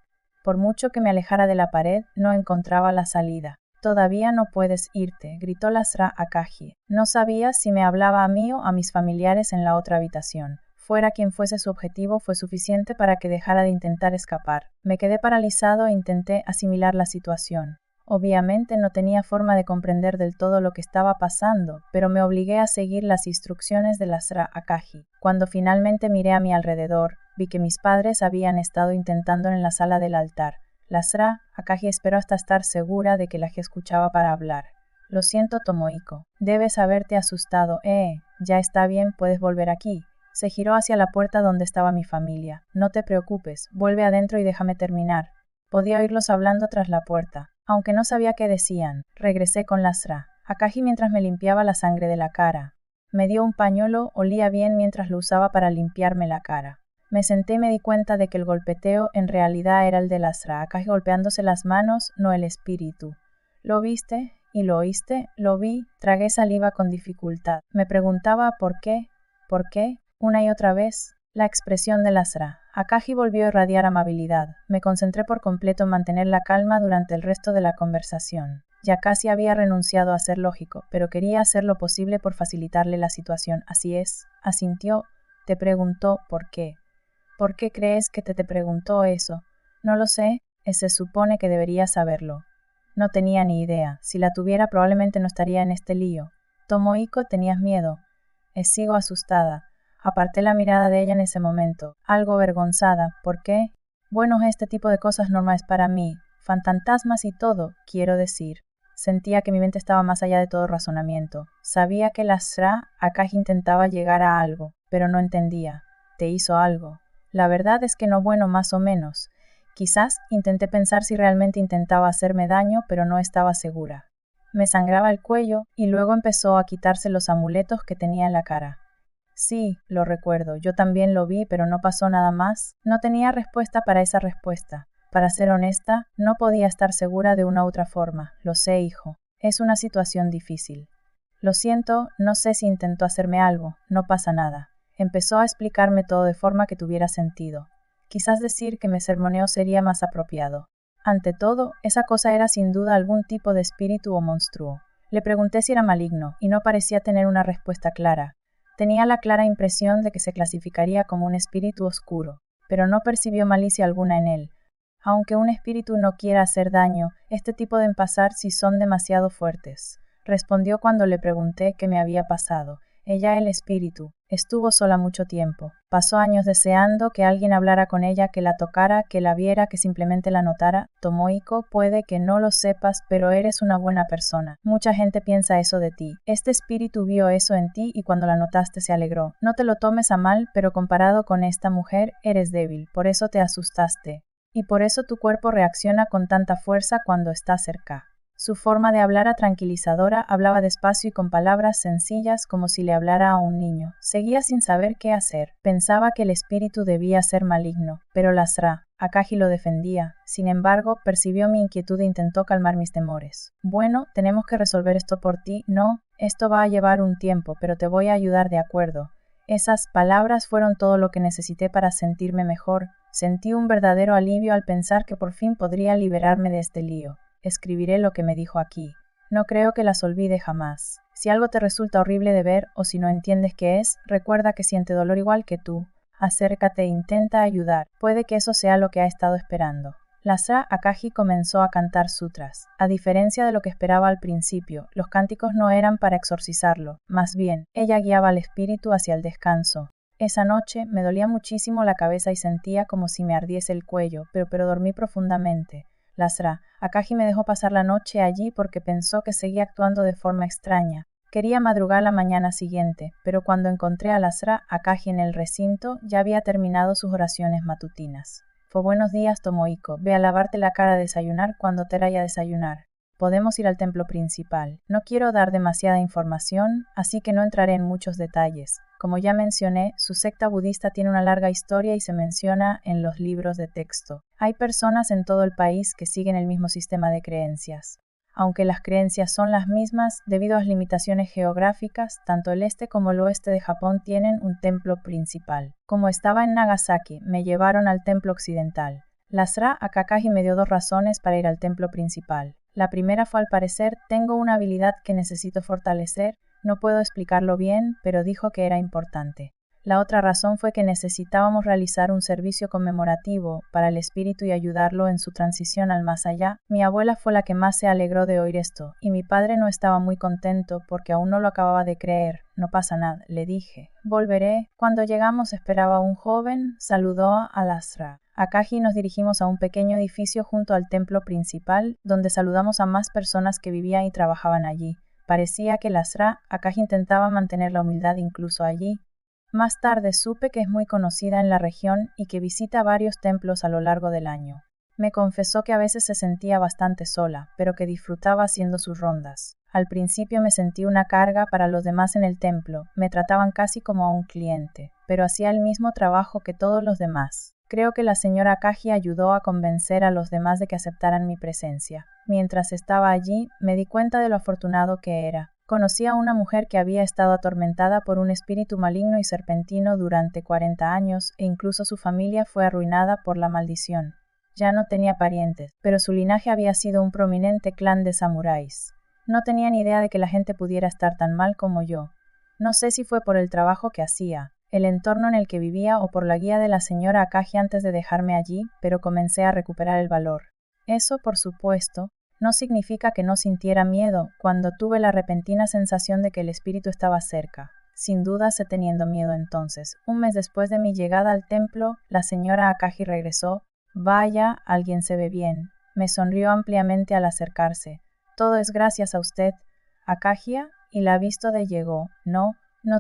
Por mucho que me alejara de la pared, no encontraba la salida. «Todavía no puedes irte», gritó Lasra Akaji. No sabía si me hablaba a mí o a mis familiares en la otra habitación. Fuera quien fuese su objetivo, fue suficiente para que dejara de intentar escapar. Me quedé paralizado e intenté asimilar la situación. Obviamente no tenía forma de comprender del todo lo que estaba pasando, pero me obligué a seguir las instrucciones de Lasra Akaji. Cuando finalmente miré a mi alrededor, vi que mis padres habían estado intentando en la sala del altar. Lasra Akaji esperó hasta estar segura de que la escuchaba para hablar. «Lo siento, Tomohiko. Debes haberte asustado. Ya está bien, puedes volver aquí». Se giró hacia la puerta donde estaba mi familia. «No te preocupes, vuelve adentro y déjame terminar». Podía oírlos hablando tras la puerta. Aunque no sabía qué decían, regresé con Lasra Akaji mientras me limpiaba la sangre de la cara. Me dio un pañuelo, olía bien mientras lo usaba para limpiarme la cara. Me senté y me di cuenta de que el golpeteo en realidad era el de Lasra Akaji golpeándose las manos, no el espíritu. «¿Lo viste? ¿Y lo oíste?» «Lo vi», tragué saliva con dificultad. Me preguntaba ¿por qué? Una y otra vez. La expresión de Lasra Akaji volvió a irradiar amabilidad. Me concentré por completo en mantener la calma durante el resto de la conversación. Ya casi había renunciado a ser lógico, pero quería hacer lo posible por facilitarle la situación. «Así es», asintió. «Te preguntó por qué». «¿Por qué crees que te preguntó eso?» «No lo sé, se supone que debería saberlo». No tenía ni idea. Si la tuviera probablemente no estaría en este lío. «Tomohiko, ¿tenías miedo?» Sigo asustada. Aparté la mirada de ella en ese momento, algo avergonzada. «¿Por qué?» «Bueno, este tipo de cosas normales para mí. Fantasmas y todo, quiero decir». Sentía que mi mente estaba más allá de todo razonamiento. Sabía que Lasra Akaji intentaba llegar a algo, pero no entendía. «¿Te hizo algo?» «La verdad es que no, bueno, más o menos. Quizás intenté pensar si realmente intentaba hacerme daño, pero no estaba segura». Me sangraba el cuello, y luego empezó a quitarse los amuletos que tenía en la cara. «Sí, lo recuerdo, yo también lo vi, pero no pasó nada más». No tenía respuesta para esa respuesta. Para ser honesta, no podía estar segura de una otra forma. «Lo sé, hijo. Es una situación difícil». «Lo siento, no sé si intentó hacerme algo, no pasa nada». Empezó a explicarme todo de forma que tuviera sentido. Quizás decir que me sermoneó sería más apropiado. Ante todo, esa cosa era sin duda algún tipo de espíritu o monstruo. Le pregunté si era maligno, y no parecía tener una respuesta clara. Tenía la clara impresión de que se clasificaría como un espíritu oscuro, pero no percibió malicia alguna en él. Aunque un espíritu no quiera hacer daño, este tipo de pasar si son demasiado fuertes. Respondió cuando le pregunté qué me había pasado. Ella, el espíritu, estuvo sola mucho tiempo. Pasó años deseando que alguien hablara con ella, que la tocara, que la viera, que simplemente la notara. «Tomohiko, puede que no lo sepas, pero eres una buena persona. Mucha gente piensa eso de ti. Este espíritu vio eso en ti y cuando la notaste se alegró. No te lo tomes a mal, pero comparado con esta mujer, eres débil. Por eso te asustaste. Y por eso tu cuerpo reacciona con tanta fuerza cuando está cerca». Su forma de hablar era tranquilizadora, hablaba despacio y con palabras sencillas como si le hablara a un niño. Seguía sin saber qué hacer. Pensaba que el espíritu debía ser maligno, pero Lasra Akaji lo defendía. Sin embargo, percibió mi inquietud e intentó calmar mis temores. «Bueno, tenemos que resolver esto por ti. No, esto va a llevar un tiempo, pero te voy a ayudar, ¿de acuerdo?» Esas palabras fueron todo lo que necesité para sentirme mejor. Sentí un verdadero alivio al pensar que por fin podría liberarme de este lío. Escribiré lo que me dijo aquí. No creo que las olvide jamás. Si algo te resulta horrible de ver o si no entiendes qué es, recuerda que siente dolor igual que tú. Acércate e intenta ayudar. Puede que eso sea lo que ha estado esperando. La Sra. Akagi comenzó a cantar sutras. A diferencia de lo que esperaba al principio, los cánticos no eran para exorcizarlo, más bien, ella guiaba al espíritu hacia el descanso. Esa noche me dolía muchísimo la cabeza y sentía como si me ardiese el cuello, pero dormí profundamente. La Sra. Akagi me dejó pasar la noche allí porque pensó que seguía actuando de forma extraña. Quería madrugar la mañana siguiente, pero cuando encontré a la Sra. Akagi en el recinto, ya había terminado sus oraciones matutinas. Buenos días, Tomohiko. Ve a lavarte la cara a desayunar cuando te vaya a desayunar. Podemos ir al templo principal. No quiero dar demasiada información, así que no entraré en muchos detalles. Como ya mencioné, su secta budista tiene una larga historia y se menciona en los libros de texto. Hay personas en todo el país que siguen el mismo sistema de creencias. Aunque las creencias son las mismas, debido a las limitaciones geográficas, tanto el este como el oeste de Japón tienen un templo principal. Como estaba en Nagasaki, me llevaron al templo occidental. La Sra. Akagi me dio 2 razones para ir al templo principal. La primera fue al parecer, tengo una habilidad que necesito fortalecer, no puedo explicarlo bien, pero dijo que era importante. La otra razón fue que necesitábamos realizar un servicio conmemorativo para el espíritu y ayudarlo en su transición al más allá. Mi abuela fue la que más se alegró de oír esto, y mi padre no estaba muy contento porque aún no lo acababa de creer. No pasa nada, le dije. Volveré. Cuando llegamos esperaba un joven, saludó a la Sra. Akagi y nos dirigimos a un pequeño edificio junto al templo principal, donde saludamos a más personas que vivían y trabajaban allí. Parecía que la Sra. Akagi intentaba mantener la humildad incluso allí. Más tarde supe que es muy conocida en la región y que visita varios templos a lo largo del año. Me confesó que a veces se sentía bastante sola, pero que disfrutaba haciendo sus rondas. Al principio me sentí una carga para los demás en el templo, me trataban casi como a un cliente, pero hacía el mismo trabajo que todos los demás. Creo que la señora Akagi ayudó a convencer a los demás de que aceptaran mi presencia. Mientras estaba allí, me di cuenta de lo afortunado que era. Conocí a una mujer que había estado atormentada por un espíritu maligno y serpentino durante 40 años e incluso su familia fue arruinada por la maldición. Ya no tenía parientes, pero su linaje había sido un prominente clan de samuráis. No tenía ni idea de que la gente pudiera estar tan mal como yo. No sé si fue por el trabajo que hacía, el entorno en el que vivía o por la guía de la señora Akagi antes de dejarme allí, pero comencé a recuperar el valor. Eso, por supuesto, no significa que no sintiera miedo cuando tuve la repentina sensación de que el espíritu estaba cerca. Sin duda sé teniendo miedo entonces. Un mes después de mi llegada al templo, la señora Akagi regresó. Vaya, alguien se ve bien. Me sonrió ampliamente al acercarse. Todo es gracias a usted, Akagia, y la visto de llegó. No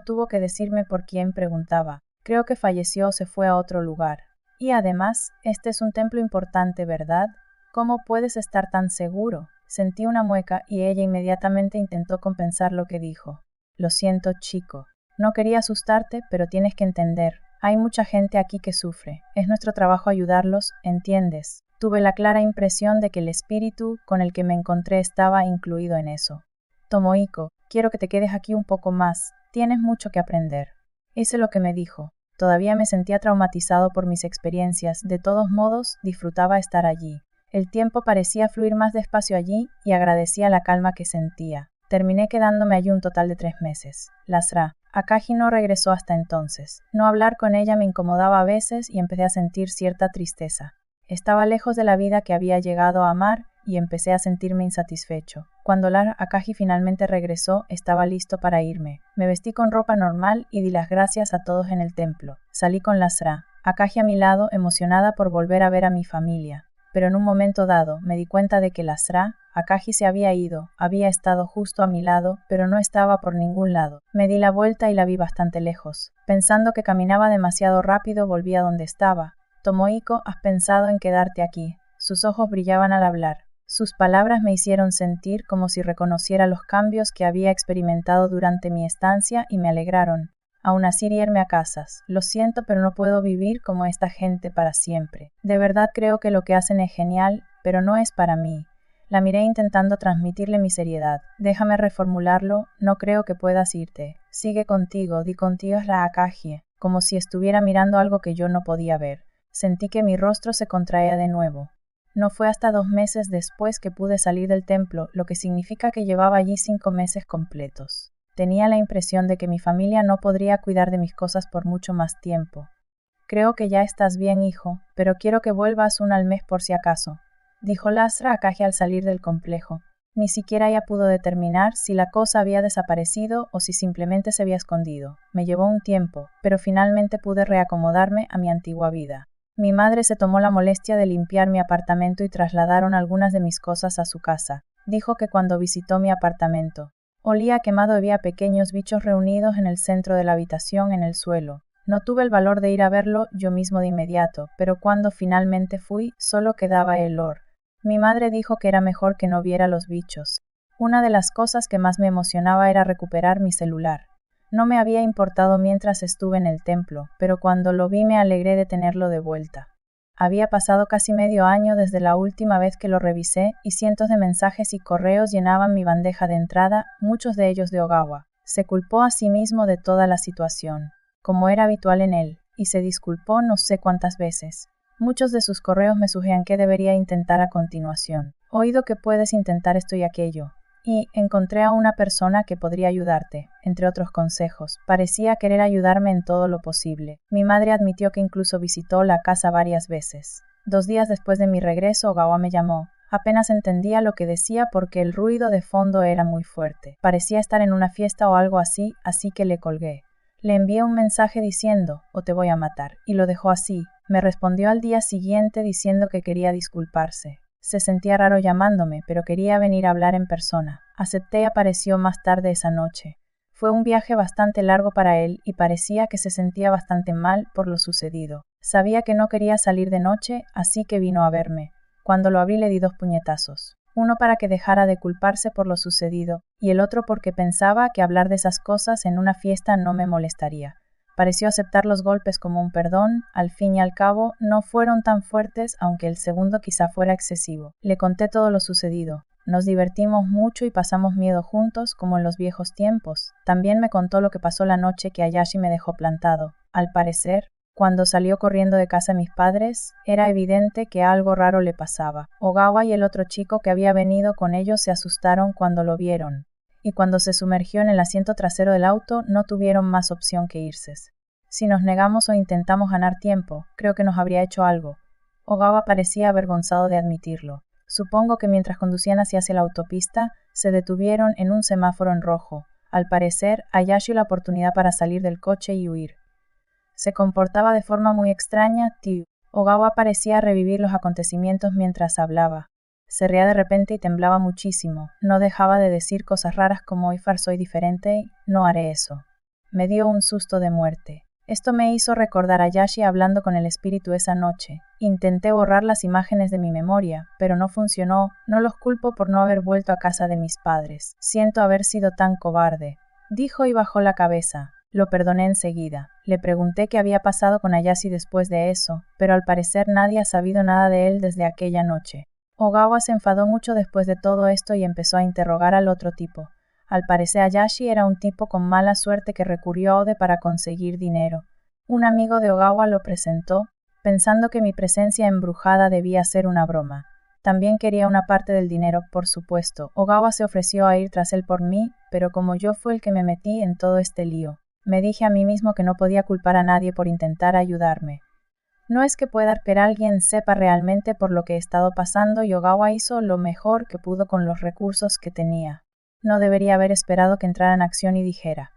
tuvo que decirme por quién preguntaba. Creo que falleció o se fue a otro lugar. Y además, este es un templo importante, ¿verdad? ¿Cómo puedes estar tan seguro? Sentí una mueca y ella inmediatamente intentó compensar lo que dijo. Lo siento, chico. No quería asustarte, pero tienes que entender. Hay mucha gente aquí que sufre. Es nuestro trabajo ayudarlos, ¿entiendes? Tuve la clara impresión de que el espíritu con el que me encontré estaba incluido en eso. Tomohiko, quiero que te quedes aquí un poco más. Tienes mucho que aprender. Hice lo que me dijo. Todavía me sentía traumatizado por mis experiencias. De todos modos, disfrutaba estar allí. El tiempo parecía fluir más despacio allí y agradecía la calma que sentía. Terminé quedándome allí un total de 3 meses. La Sra. Akagi no regresó hasta entonces. No hablar con ella me incomodaba a veces y empecé a sentir cierta tristeza. Estaba lejos de la vida que había llegado a amar y empecé a sentirme insatisfecho. Cuando la Akagi finalmente regresó, estaba listo para irme. Me vestí con ropa normal y di las gracias a todos en el templo. Salí con la Sra. Akagi a mi lado, emocionada por volver a ver a mi familia. Pero en un momento dado me di cuenta de que la Sra. Akagi se había ido, había estado justo a mi lado, pero no estaba por ningún lado. Me di la vuelta y la vi bastante lejos. Pensando que caminaba demasiado rápido, volví a donde estaba. Tomohiko, ¿has pensado en quedarte aquí? Sus ojos brillaban al hablar. Sus palabras me hicieron sentir como si reconociera los cambios que había experimentado durante mi estancia y me alegraron. Aún así irme a casas. Lo siento, pero no puedo vivir como esta gente para siempre. De verdad creo que lo que hacen es genial, pero no es para mí. La miré intentando transmitirle mi seriedad. Déjame reformularlo, no creo que puedas irte. Sigue contigo, di contigo es la Akagi, como si estuviera mirando algo que yo no podía ver. Sentí que mi rostro se contraía de nuevo. No fue hasta 2 meses después que pude salir del templo, lo que significa que llevaba allí 5 meses completos. Tenía la impresión de que mi familia no podría cuidar de mis cosas por mucho más tiempo. Creo que ya estás bien, hijo, pero quiero que vuelvas una al mes por si acaso, dijo Lasra a Kaji al salir del complejo. Ni siquiera ella pudo determinar si la cosa había desaparecido o si simplemente se había escondido. Me llevó un tiempo, pero finalmente pude reacomodarme a mi antigua vida. Mi madre se tomó la molestia de limpiar mi apartamento y trasladaron algunas de mis cosas a su casa. Dijo que cuando visitó mi apartamento, olía a quemado y había pequeños bichos reunidos en el centro de la habitación en el suelo. No tuve el valor de ir a verlo yo mismo de inmediato, pero cuando finalmente fui, solo quedaba el olor. Mi madre dijo que era mejor que no viera los bichos. Una de las cosas que más me emocionaba era recuperar mi celular. No me había importado mientras estuve en el templo, pero cuando lo vi me alegré de tenerlo de vuelta. Había pasado casi medio año desde la última vez que lo revisé y cientos de mensajes y correos llenaban mi bandeja de entrada, muchos de ellos de Ogawa. Se culpó a sí mismo de toda la situación, como era habitual en él, y se disculpó no sé cuántas veces. Muchos de sus correos me sugerían qué debería intentar a continuación. Oído que puedes intentar esto y aquello. Y encontré a una persona que podría ayudarte, entre otros consejos. Parecía querer ayudarme en todo lo posible. Mi madre admitió que incluso visitó la casa varias veces. 2 días después de mi regreso, Ogawa me llamó. Apenas entendía lo que decía porque el ruido de fondo era muy fuerte. Parecía estar en una fiesta o algo así, así que le colgué. Le envié un mensaje diciendo, o te voy a matar, y lo dejó así. Me respondió al día siguiente diciendo que quería disculparse. Se sentía raro llamándome, pero quería venir a hablar en persona. Acepté y apareció más tarde esa noche. Fue un viaje bastante largo para él y parecía que se sentía bastante mal por lo sucedido. Sabía que no quería salir de noche, así que vino a verme. Cuando lo abrí le di 2 puñetazos. Uno para que dejara de culparse por lo sucedido, y el otro porque pensaba que hablar de esas cosas en una fiesta no me molestaría. Pareció aceptar los golpes como un perdón, al fin y al cabo no fueron tan fuertes, aunque el segundo quizá fuera excesivo. Le conté todo lo sucedido. Nos divertimos mucho y pasamos miedo juntos, como en los viejos tiempos. También me contó lo que pasó la noche que Ayashi me dejó plantado. Al parecer, cuando salió corriendo de casa de mis padres, era evidente que algo raro le pasaba. Ogawa y el otro chico que había venido con ellos se asustaron cuando lo vieron, y cuando se sumergió en el asiento trasero del auto no tuvieron más opción que irse. Si nos negamos o intentamos ganar tiempo, creo que nos habría hecho algo. Ogawa parecía avergonzado de admitirlo. Supongo que mientras conducían hacia la autopista, se detuvieron en un semáforo en rojo. Al parecer, Ayashi la oportunidad para salir del coche y huir. Se comportaba de forma muy extraña, tío. Ogawa parecía revivir los acontecimientos mientras hablaba. Se reía de repente y temblaba muchísimo. No dejaba de decir cosas raras como hoy soy diferente y no haré eso. Me dio un susto de muerte. Esto me hizo recordar a Ayashi hablando con el espíritu esa noche. Intenté borrar las imágenes de mi memoria, pero no funcionó. No los culpo por no haber vuelto a casa de mis padres. Siento haber sido tan cobarde, dijo y bajó la cabeza. Lo perdoné enseguida. Le pregunté qué había pasado con Ayashi después de eso, pero al parecer nadie ha sabido nada de él desde aquella noche. Ogawa se enfadó mucho después de todo esto y empezó a interrogar al otro tipo. Al parecer Ayashi era un tipo con mala suerte que recurrió a Ode para conseguir dinero. Un amigo de Ogawa lo presentó, pensando que mi presencia embrujada debía ser una broma. También quería una parte del dinero, por supuesto. Ogawa se ofreció a ir tras él por mí, pero como yo fui el que me metí en todo este lío, me dije a mí mismo que no podía culpar a nadie por intentar ayudarme. No es que pueda que alguien sepa realmente por lo que he estado pasando y Ogawa hizo lo mejor que pudo con los recursos que tenía. No debería haber esperado que entrara en acción y dijera,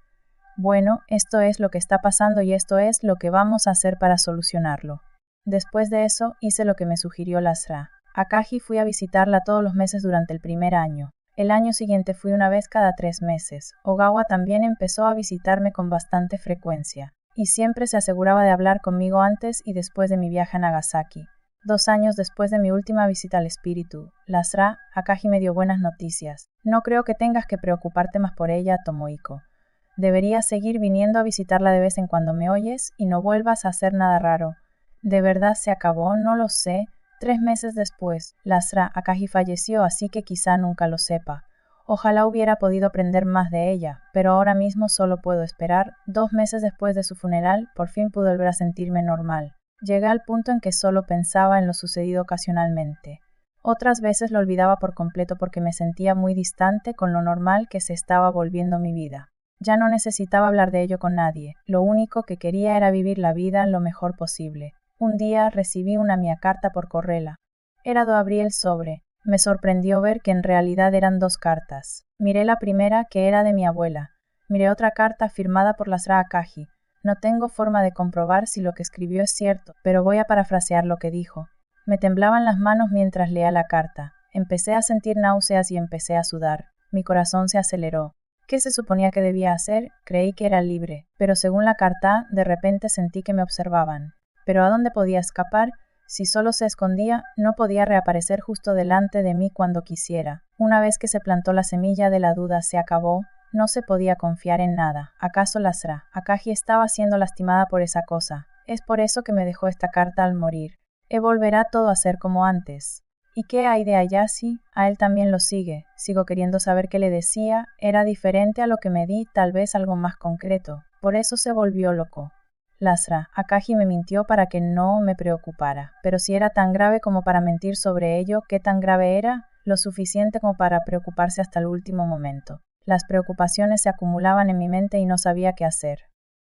bueno, esto es lo que está pasando y esto es lo que vamos a hacer para solucionarlo. Después de eso, hice lo que me sugirió Lasra. A Kaji fui a visitarla todos los meses durante el primer año. El año siguiente fui una vez cada 3 meses. Ogawa también empezó a visitarme con bastante frecuencia, y siempre se aseguraba de hablar conmigo antes y después de mi viaje a Nagasaki. 2 años después de mi última visita al espíritu, Lasra, Akaji me dio buenas noticias. No creo que tengas que preocuparte más por ella, Tomohiko. Deberías seguir viniendo a visitarla de vez en cuando, ¿me oyes? Y no vuelvas a hacer nada raro. ¿De verdad se acabó? No lo sé. 3 meses después, Lasra, Akaji falleció, así que quizá nunca lo sepa. Ojalá hubiera podido aprender más de ella, pero ahora mismo solo puedo esperar. 2 meses después de su funeral, por fin pude volver a sentirme normal. Llegué al punto en que solo pensaba en lo sucedido ocasionalmente. Otras veces lo olvidaba por completo porque me sentía muy distante con lo normal que se estaba volviendo mi vida. Ya no necesitaba hablar de ello con nadie, lo único que quería era vivir la vida lo mejor posible. Un día recibí una mia carta por correo. Era do abrí el sobre. Me sorprendió ver que en realidad eran 2 cartas. Miré la primera, que era de mi abuela. Miré otra carta firmada por Lasra Akagi. No tengo forma de comprobar si lo que escribió es cierto, pero voy a parafrasear lo que dijo. Me temblaban las manos mientras leía la carta. Empecé a sentir náuseas y empecé a sudar. Mi corazón se aceleró. ¿Qué se suponía que debía hacer? Creí que era libre, pero según la carta, de repente sentí que me observaban. ¿Pero a dónde podía escapar? Si solo se escondía, no podía reaparecer justo delante de mí cuando quisiera. Una vez que se plantó la semilla de la duda, se acabó. No se podía confiar en nada. ¿Acaso Lasra Akagi estaba siendo lastimada por esa cosa? Es por eso que me dejó esta carta al morir. Volverá todo a ser como antes. ¿Y qué hay de Ayase? A él también lo sigue. Sigo queriendo saber qué le decía. Era diferente a lo que me di, tal vez algo más concreto. Por eso se volvió loco. Lasra Akagi me mintió para que no me preocupara. Pero si era tan grave como para mentir sobre ello, ¿qué tan grave era? Lo suficiente como para preocuparse hasta el último momento. Las preocupaciones se acumulaban en mi mente y no sabía qué hacer.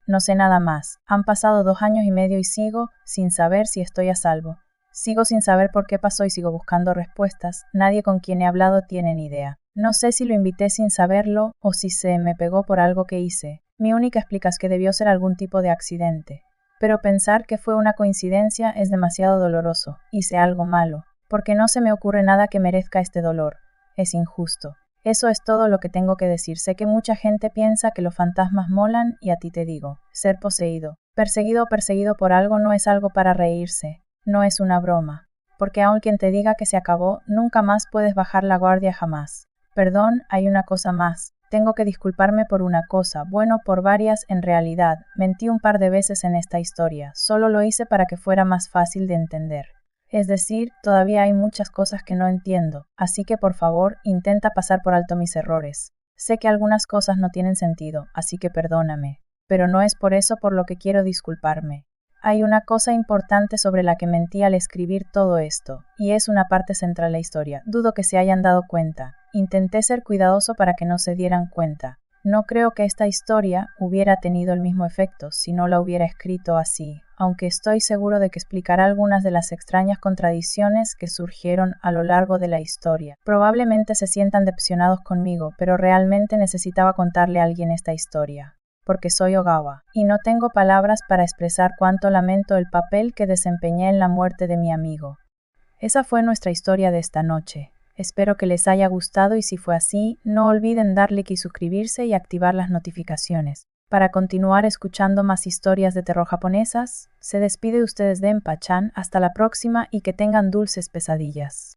No sé nada más. Han pasado 2 años y medio y sigo sin saber si estoy a salvo. Sigo sin saber por qué pasó y sigo buscando respuestas. Nadie con quien he hablado tiene ni idea. No sé si lo invité sin saberlo o si se me pegó por algo que hice. Mi única explicación es que debió ser algún tipo de accidente. Pero pensar que fue una coincidencia es demasiado doloroso. Hice algo malo. Porque no se me ocurre nada que merezca este dolor. Es injusto. Eso es todo lo que tengo que decir. Sé que mucha gente piensa que los fantasmas molan y a ti te digo, ser poseído, perseguido o perseguido por algo no es algo para reírse. No es una broma, porque aun quien te diga que se acabó, nunca más puedes bajar la guardia jamás. Perdón, hay una cosa más. Tengo que disculparme por una cosa, bueno, por varias en realidad. Mentí un par de veces en esta historia, solo lo hice para que fuera más fácil de entender. Es decir, todavía hay muchas cosas que no entiendo, así que por favor, intenta pasar por alto mis errores. Sé que algunas cosas no tienen sentido, así que perdóname. Pero no es por eso por lo que quiero disculparme. Hay una cosa importante sobre la que mentí al escribir todo esto, y es una parte central de la historia. Dudo que se hayan dado cuenta. Intenté ser cuidadoso para que no se dieran cuenta. No creo que esta historia hubiera tenido el mismo efecto si no la hubiera escrito así, aunque estoy seguro de que explicará algunas de las extrañas contradicciones que surgieron a lo largo de la historia. Probablemente se sientan decepcionados conmigo, pero realmente necesitaba contarle a alguien esta historia. Porque soy Ogawa, y no tengo palabras para expresar cuánto lamento el papel que desempeñé en la muerte de mi amigo. Esa fue nuestra historia de esta noche. Espero que les haya gustado y si fue así, no olviden darle like y suscribirse y activar las notificaciones. Para continuar escuchando más historias de terror japonesas, se despide de ustedes Denpa-chan, hasta la próxima y que tengan dulces pesadillas.